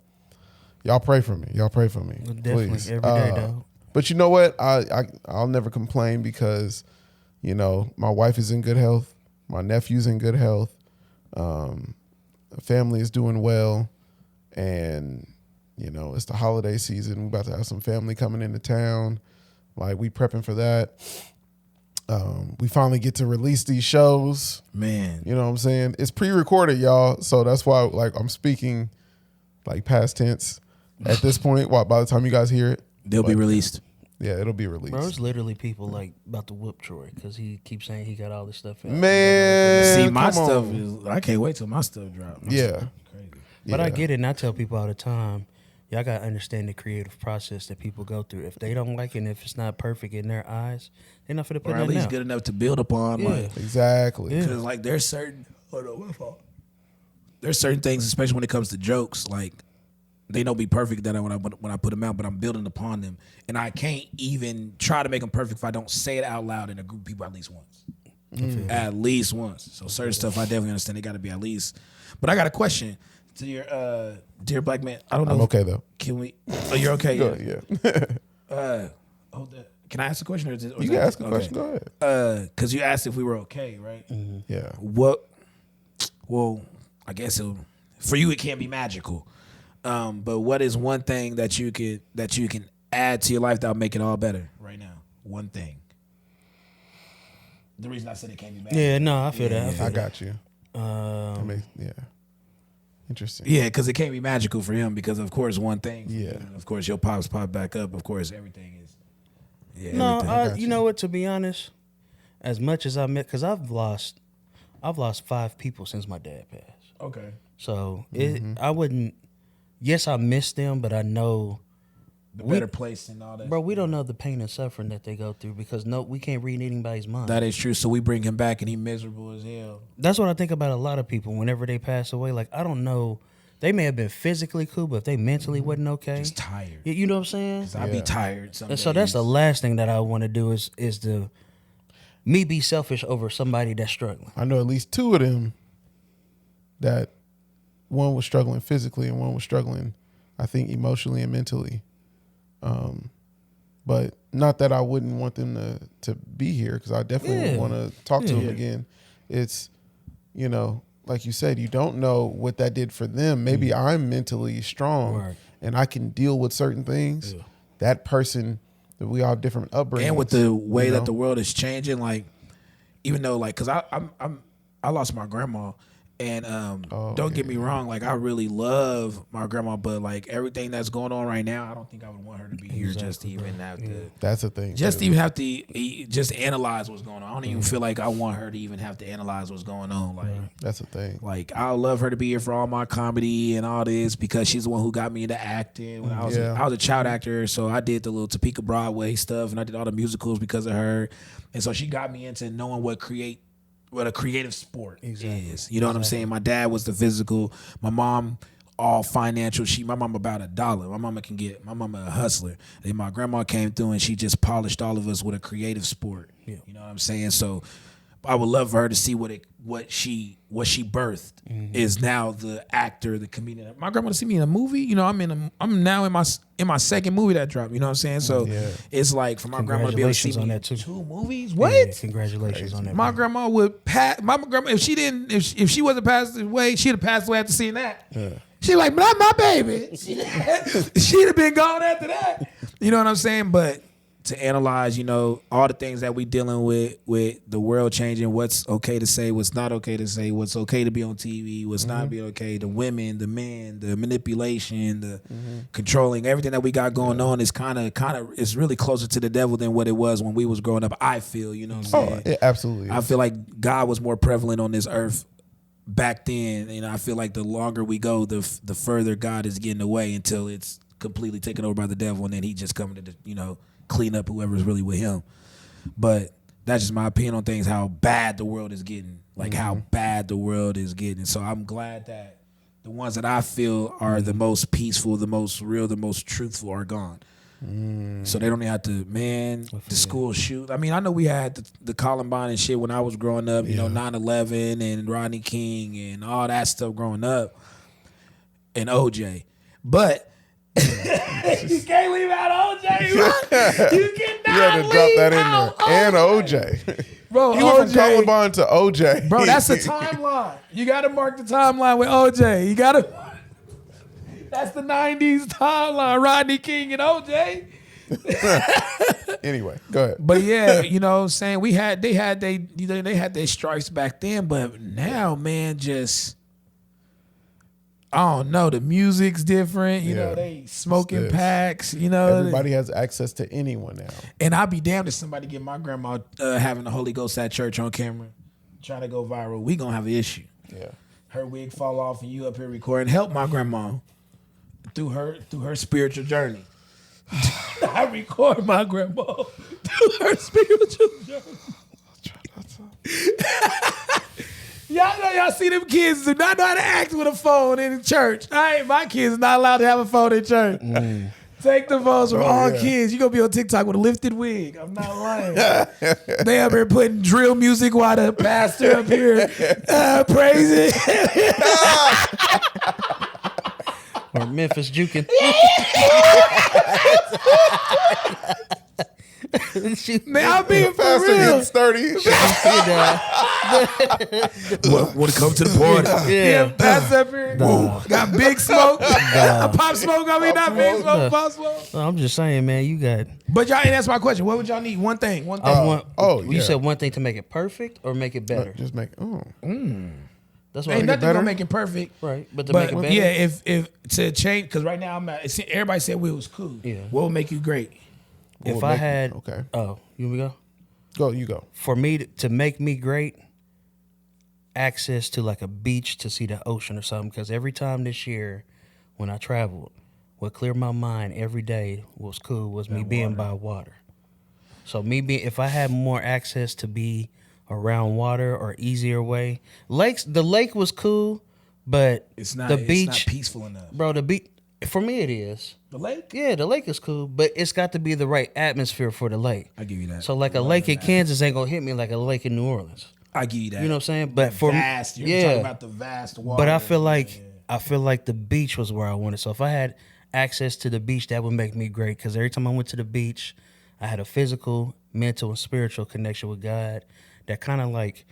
y'all pray for me. Y'all pray for me, Definitely, please. every day, dog. But you know what? I'll never complain because, you know, my wife is in good health, my nephew's in good health, the family is doing well, and you know, it's the holiday season. We're about to have some family coming into town. Like, we prepping for that. We finally get to release these shows. Man. You know what I'm saying? It's pre-recorded, y'all. So that's why, like, I'm speaking like past tense at this point. By the time you guys hear it, They'll be released. Yeah, it'll be released. Bro, there's literally people like about to whoop Troy because he keeps saying he got all this stuff. Man, See, my come stuff on. is, I can't wait till my stuff drops. Yeah. Crazy. But I Yeah. get it, and I tell people all the time, y'all got to understand the creative process that people go through. If they don't like it and if it's not perfect in their eyes, they're not going to put Or at nothing least out. good enough to build upon. Yeah. Like, Exactly. Yeah. because like there's certain, there's certain things, especially when it comes to jokes, like they don't be perfect that when I put them out, but I'm building upon them, and I can't even try to make them perfect if I don't say it out loud in a group of people at least once. At least once. So certain stuff I definitely understand. They got to be at least. But I got a question to your dear black man. I don't know. I'm okay though. Can we? Oh, you're okay. Go ahead, yeah. Can I ask a question? Or is it, or You is can that- ask a question. Go ahead. Because you asked if we were okay, right? Yeah. What? Well, I guess for you it can't be magical. But what is one thing that you can add to your life that'll make it all better right now? One thing. The reason I said it can't be magical. Yeah, no, I feel that. I feel I that. got you. Yeah. Interesting. Yeah, because it can't be magical for him because of course one thing. Yeah. Of course your pops pop back up. Of course everything is. Yeah. No, everything. got you you. know what? To be honest, as much as I met, because I've lost 5 people since my dad passed. Okay. So Mm-hmm. I wouldn't. Yes, I miss them, but I know, The better place and all that. bro. We don't know the pain and suffering that they go through because we can't read anybody's mind. That is true. So we bring him back and he miserable as hell. That's what I think about a lot of people whenever they pass away. Like, I don't know, they may have been physically cool, but if they mentally wasn't okay, Just tired. you know what I'm saying? 'Cause I be Yeah. tired. Some And so that's the days. last thing that I want to do is to me be selfish over somebody that's struggling. I know at least 2 of them that one was struggling physically and one was struggling, I think, emotionally and mentally. But not that I wouldn't want them to be here, because I definitely Yeah. want to talk to them Yeah. again. It's, you know, like you said, you don't know what that did for them. Maybe I'm mentally strong Right. and I can deal with certain things. Yeah. That person, we all have different upbringings. And with the way you that know? the world is changing, like even though like, cause I lost my grandma, and don't get me wrong, like I really love my grandma, but like everything that's going on right now, I don't think I would want her to be here just to even have to. That's a thing. Just too. even have to just analyze what's going on. I don't even feel like I want her to even have to analyze what's going on. That's a thing. Like I would love her to be here for all my comedy and all this because she's the one who got me into acting. When I was Yeah. I was a child actor, so I did the little Topeka Broadway stuff and I did all the musicals because of her. And so she got me into knowing what a creative sport is. You know what I'm saying? My dad was the physical. My mom all financial. My mama about $1. My mama a hustler. And my grandma came through and she just polished all of us with a creative sport. Yeah. You know what I'm saying? So I would love for her to see what she birthed is now the actor, the comedian. My grandma to see me in a movie. You know, I'm now in my second movie that dropped. You know what I'm saying? So Yeah. it's like for my grandma to be able to see Congratulations me on in that, too. 2 movies. What? Yeah, congratulations on that. My man. grandma would pass. My grandma, if she wasn't passed away, she'd have passed away after seeing that. She like, not my baby. She'd have been gone after that. You know what I'm saying? But to analyze, all the things that we dealing with the world changing, what's okay to say, what's not okay to say, what's okay to be on TV, what's not be okay, the women, the men, the manipulation, the controlling, everything that we got going on is kind of it's really closer to the devil than what it was when we was growing up. I feel, you know what I'm saying? It absolutely is. I feel like God was more prevalent on this earth back then, and I feel like the longer we go, the further God is getting away until it's completely taken over by the devil, and then he just coming to clean up whoever's really with him. But that's just my opinion on things, how bad the world is getting, how bad the world is getting. So I'm glad that the ones that I feel are the most peaceful, the most real, the most truthful are gone. So they don't even have to, the school shoot. I mean, I know we had the Columbine and shit when I was growing up, 9/11 and Rodney King and all that stuff growing up, and OJ. But you can't leave out OJ. You cannot You had to drop that in there. And OJ. Bro, you went from Columbine to OJ. Bro, that's a timeline. You got to mark the timeline with OJ. You got to. That's the 90s timeline. Rodney King and OJ. Anyway, go ahead. But yeah, you know what I'm saying? They had their strikes back then, but now, man, just I don't know. The music's different. You know, they smoking packs. Everybody has access to anyone now. And I'd be damned if somebody get my grandma having the Holy Ghost at church on camera, trying to go viral. We gonna have an issue. Yeah, her wig fall off and you up here recording. Help my grandma through her spiritual journey. I record my grandma through her spiritual journey. Y'all see them kids do not know how to act with a phone in church. My kids not allowed to have a phone in church. Take the phones from all kids. You gonna be on TikTok with a lifted wig. I'm not lying. They up here putting drill music while the pastor up here praising. Or Memphis juking. Man, I'm being for Pastor real. getting sturdy. Want to come to the party? Yeah, pastor up here. Got big smoke. Pop smoke. I mean, not big smoke. Pop smoke. No, I'm just saying, man. You got. But y'all ain't answer my question. What would y'all need? One thing. You said one thing to make it perfect or make it better. Just make. That's why ain't nothing gonna make it perfect, right? But to make it better, yeah. If to change, because right now everybody said we was cool. Yeah. What would make you great? If I had, okay. Oh, you want me to go? Go, you go. For me to make me great, access to like a beach to see the ocean or something. Because every time this year, when I traveled, what cleared my mind every day was me being by water. So if I had more access to be around water or easier way, the lake was cool, but the beach, it's not peaceful enough, bro. The beach. For me, it is. The lake? Yeah, the lake is cool, but it's got to be the right atmosphere for the lake. I give you that. So, like a lake in Kansas ain't gonna hit me like a lake in New Orleans. I give you that. You know what I'm saying? But You're talking about the vast water. But I feel like the beach was where I wanted. So if I had access to the beach, that would make me great. Because every time I went to the beach, I had a physical, mental, and spiritual connection with God. That kind of like,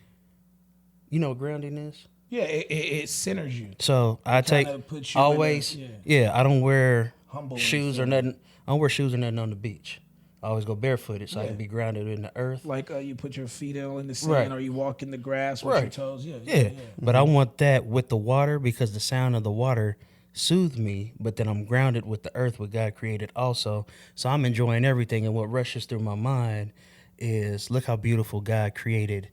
grounding is. Yeah, it centers you. So I take always. I don't wear shoes or nothing. I don't wear shoes or nothing on the beach. I always go barefooted so I can be grounded in the earth. Like you put your feet out in the sand, or you walk in the grass with your toes. Yeah. But I want that with the water because the sound of the water soothed me. But then I'm grounded with the earth, what God created also. So I'm enjoying everything. And what rushes through my mind is look how beautiful God created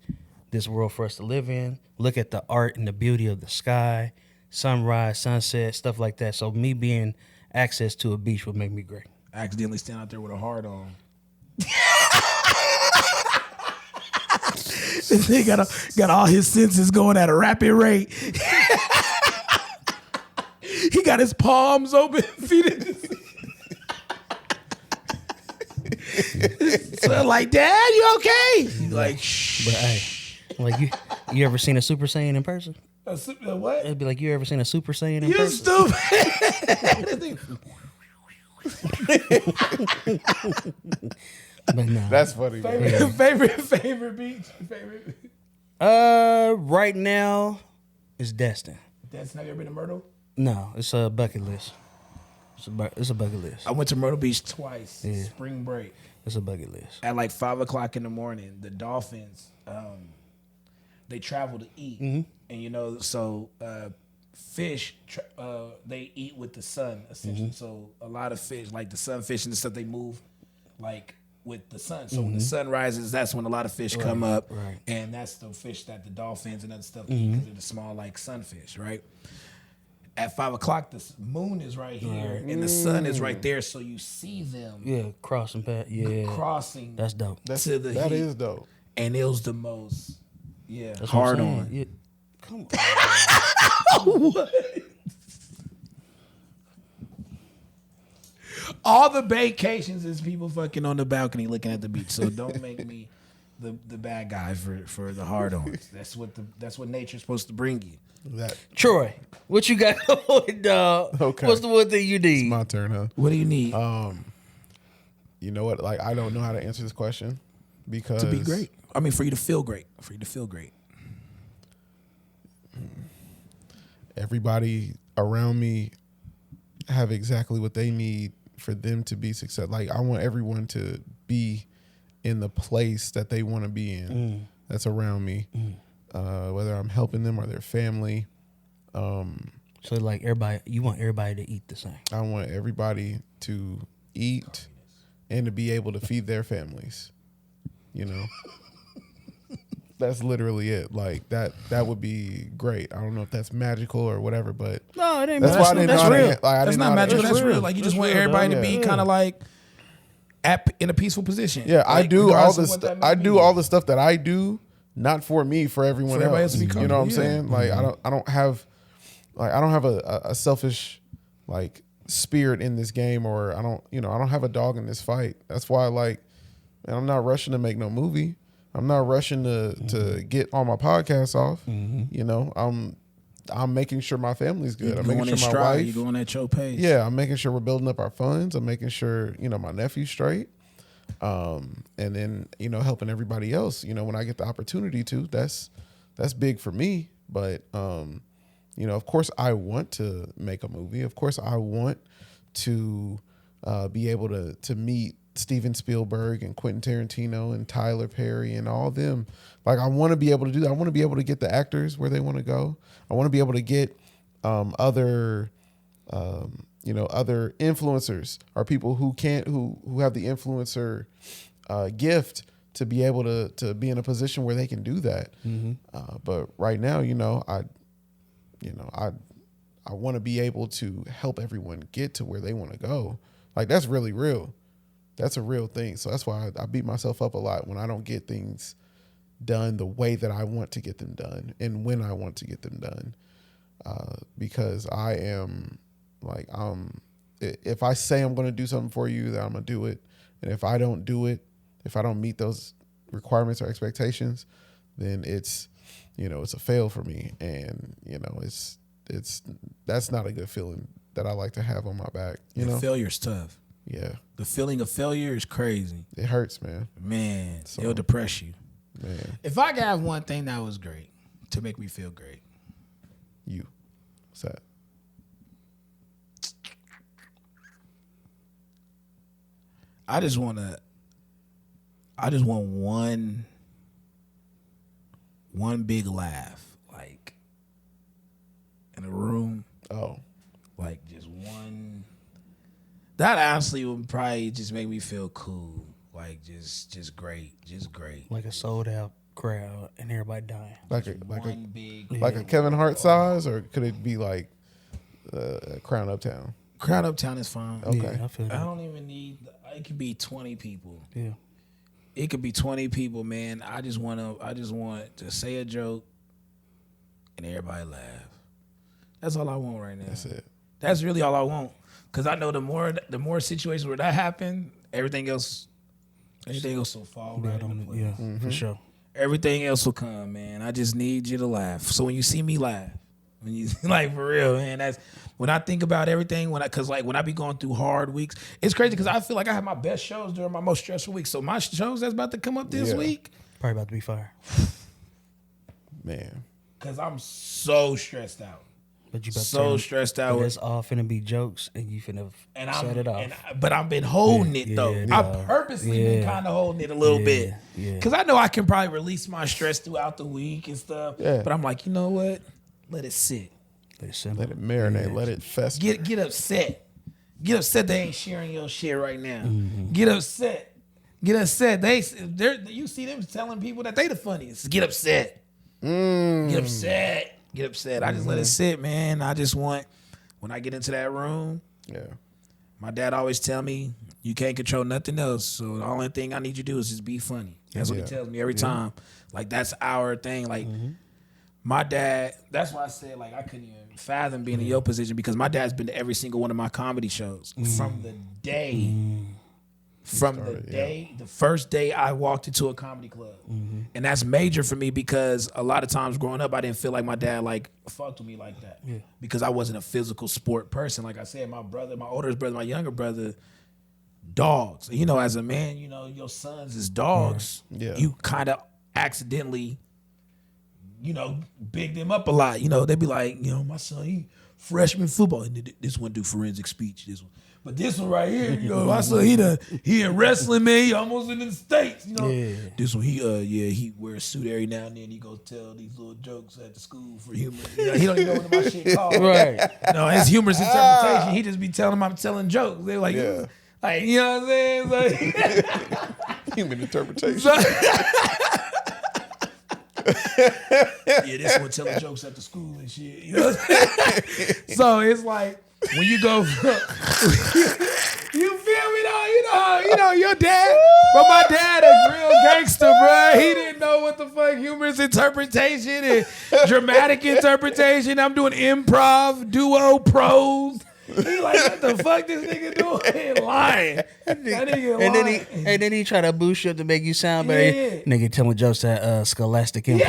this world for us to live in. Look at the art and the beauty of the sky, sunrise, sunset, stuff like that. So me being access to a beach would make me great. I accidentally stand out there with a heart on. This nigga got all his senses going at a rapid rate. He got his palms open, feet in his so like, Dad, you okay? He's like, shh. But hey, like you ever seen a Super Saiyan in person? A what? It'd be like you ever seen a Super Saiyan in person? You stupid. But no. That's funny. Favorite beach? Right now, it's Destin. That's not ever been to Myrtle? No, it's a bucket list. It's a bucket list. I went to Myrtle Beach twice. Yeah. Spring break. It's a bucket list. At like 5:00 in the morning, the dolphins, they travel to eat, and so fish, they eat with the sun essentially. So a lot of fish, like the sunfish and the stuff, they move like with the sun. So when the sun rises, that's when a lot of fish come up, and that's the fish that the dolphins and other stuff eat because they're the small like sunfish, right? At 5:00, the moon is right here, and the sun is right there, so you see them. Yeah, crossing path. Yeah, crossing. That's dope. To the That heat. is dope. And it was the most, That's hard what I'm on. saying. Yeah. Come on. What? All the vacations is people fucking on the balcony looking at the beach. So don't make me the bad guy for the hard ons. That's what nature's supposed to bring you. That Troy, what you got going, dog? Okay. What's the one thing you need? it's my turn, huh? What do you need You know what? Like, I don't know how to answer this question because to be great? I mean, for you to feel great. For you to feel great. everybody around me have exactly what they need for them to be successful. Like, I want everyone to be in the place that they want to be in. That's around me. Whether I'm helping them or their family. So like you want everybody to eat the same. I want everybody to eat and to be able to feed their families. You know? That's literally it. Like, that would be great. I don't know if that's magical or whatever, but No, it ain't. that's why I didn't know how to, like, I That's didn't know not how to magical. answer That's it. real. Like you just want real, everybody dog. to be Yeah. kind of like in a peaceful position. Yeah, I Like, do all regardless the of what that may I be. do all the stuff that I do, not for me, for everyone For everybody else. else to be You know what I'm comfortable, yeah. saying? Like, I don't have a selfish like spirit in this game, or I don't have a dog in this fight. That's why, like, man, I'm not rushing to make no movie. I'm not rushing to get all my podcasts off. You know, I'm making sure my family's good. I'm making sure my wife. You're going at your pace. Yeah, I'm making sure we're building up our funds. I'm making sure, my nephew's straight. And then, helping everybody else, when I get the opportunity to, that's big for me. But, of course I want to make a movie. Of course I want to be able to meet Steven Spielberg and Quentin Tarantino and Tyler Perry and all them. Like, I want to be able to do that. I want to be able to get the actors where they want to go. I want to be able to get other influencers or people who have the influencer gift to be able to be in a position where they can do that. But right now, I want to be able to help everyone get to where they want to go. Like, that's really real. That's a real thing. So that's why I beat myself up a lot when I don't get things done the way that I want to get them done and when I want to get them done. Because I am like, if I say I'm going to do something for you, then I'm going to do it. And if I don't do it, if I don't meet those requirements or expectations, then it's a fail for me. And, that's not a good feeling that I like to have on my back. Failure's tough. Yeah. The feeling of failure is crazy. It hurts, man. Man, So- it'll depress you. Man, If I could have one thing that was great to make me feel great, what's that? I just want one big laugh, like in a room, Oh, like just one. That honestly would probably just make me feel cool, like just great. Like a sold out crowd and everybody dying. like One big a Kevin Hart size, or could it be like Crown Uptown? crowd uptown is fine. Okay. Yeah, I feel I that. don't even need. It could be 20 people. Yeah. It could be 20 people, man. I just want to say a joke and everybody laugh. That's all I want right now. That's it. That's really all I want. Cause I know the more situations where that happen, everything else will fall right into place. Yeah, for sure. Everything else will come, man. I just need you to laugh. So when you see me laugh, when you like for real, man, that's when I think about everything. When I be going through hard weeks, it's crazy because I feel like I have my best shows during my most stressful weeks. So my shows that's about to come up this Yeah. week, Probably about to be fire. Man. cause I'm so stressed out. But you about so to stressed out. But it's all finna be jokes, and you finna set it off. But I've been holding it though. I've purposely been kind of holding it a little bit because I know I can probably release my stress throughout the week and stuff. Yeah. But I'm like, you know what? Let it sit. Let it marinate. Let it fester. Get upset. Get upset they ain't sharing your shit right now. Mm-hmm. Get upset. Get upset. You see them telling people that they the funniest. Get upset. Get upset. Get upset. I just let it sit, man. I just want, when I get into that room, my dad always tell me, you can't control nothing else. So the only thing I need you to do is just be funny. That's what he tells me every time. Like, that's our thing. Like, my dad, that's why I said, like, I couldn't even fathom being in your position because my dad's been to every single one of my comedy shows from the day. The first day I walked into a comedy club. And that's major for me because a lot of times growing up, I didn't feel like my dad like fucked with me like that because I wasn't a physical sport person. Like I said, my brother, my oldest brother, my younger brother, dogs. You know, as a man, you know, your sons is dogs. You kind of accidentally, you know, big them up a lot. You know, they'd be like, you know, my son, he freshman football. And this one do forensic speech, this one. But this one right here, you know, my son, he in wrestling, man. He almost in the States, you know. This one, he wears a suit every now and then. He goes tell these little jokes at the school for humor. You know, he don't even know what my shit called. Right. No, his humorous interpretation. He just be telling them I'm telling jokes. They're like, like, you know what I'm saying? Like, human interpretation. This one telling jokes at the school and shit. You know what I'm saying? So it's like, when you go, you feel me though? You know your dad, but my dad a real gangster, bro. He didn't know what the fuck humorous interpretation and dramatic interpretation. I'm doing improv, duo, prose. He like, what the fuck this nigga doing? Lying. That nigga lying. And then he try to boost you up to make you sound better. Nigga telling jokes at Scholastic Improv.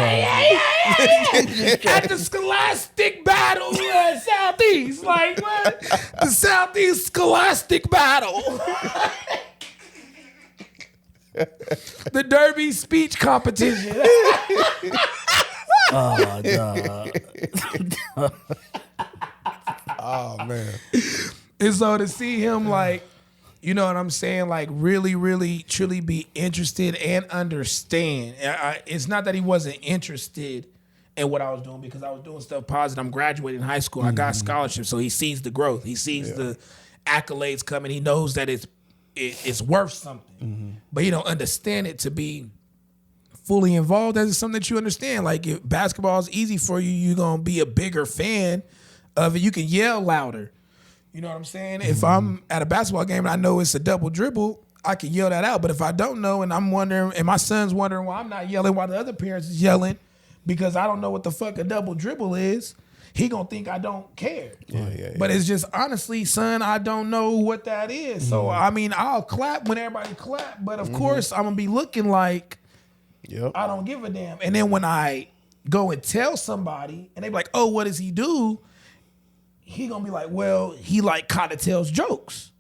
At the Scholastic Battle Southeast. Like, what? The Southeast Scholastic Battle. The Derby speech competition. Oh, dog. Oh, man. And so to see him, like, you know what I'm saying? Like, really, really, truly be interested and understand. It's not that he wasn't interested in what I was doing because I was doing stuff positive. I'm graduating high school. I got scholarships. So he sees the growth. He sees the accolades coming. He knows that it's worth something. But he don't understand it to be fully involved as something that you understand. Like, if basketball is easy for you, you're going to be a bigger fan of it. You can yell louder. You know what I'm saying? If I'm at a basketball game and I know it's a double dribble, I can yell that out. But if I don't know and I'm wondering, and my son's wondering why I'm not yelling while the other parents is yelling because I don't know what the fuck a double dribble is, he gonna think I don't care. But it's just, honestly, son, I don't know what that is. So, I mean, I'll clap when everybody clap, but of course I'm gonna be looking like I don't give a damn. And then when I go and tell somebody and they be like, oh, what does he do? He gonna be like, well, he like kind of tells jokes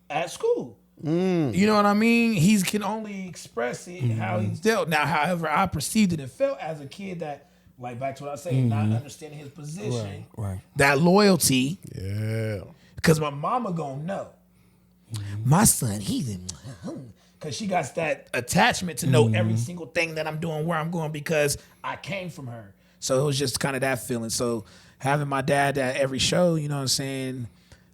at school. You know what I mean? He can only express it how he's dealt. Now, however, I perceived it and felt as a kid that, like, back to what I say, not understanding his position, that loyalty. Yeah. Because my mama gonna know. My son, he's in, because she got that attachment to know every single thing that I'm doing, where I'm going, because I came from her. So it was just kind of that feeling. So having my dad at every show, you know what I'm saying,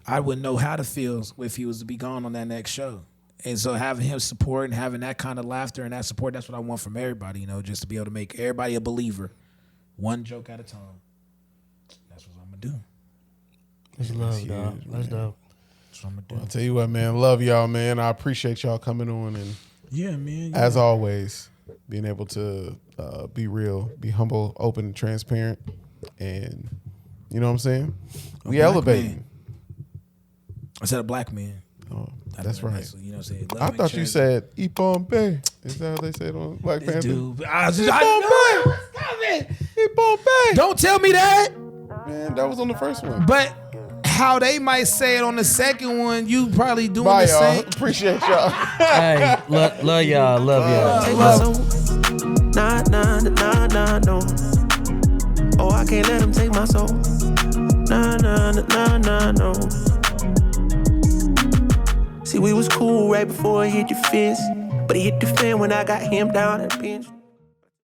I wouldn't know how to feel if he was to be gone on that next show. And so having him support and having that kind of laughter and that support, that's what I want from everybody, you know, just to be able to make everybody a believer, one joke at a time. That's what I'm going to do. That's love, dog. That's dope. That's what I'm going to do. I'll tell you what, man. Love y'all, man. I appreciate y'all coming on. And man. as always, being able to be real, be humble, open, and transparent. And you know what I'm saying? We elevating. I said a black man. Oh, that's right. You know what I'm saying? I thought you said Ipon Bay. Is that how they say it on Black Panther? Dude, I know it's coming. Ipon Bay. Don't tell me that. Man, that was on the first one. But how they might say it on the second one, you probably doing Bye, the y'all. same. Appreciate y'all. Hey, love y'all. Love y'all. Take my soul. Nah, no. Oh, I can't let him take my soul. Nah, nah, nah, nah, no. See, we was cool right before it hit the fence, but it hit the fan when I got him down at the bench.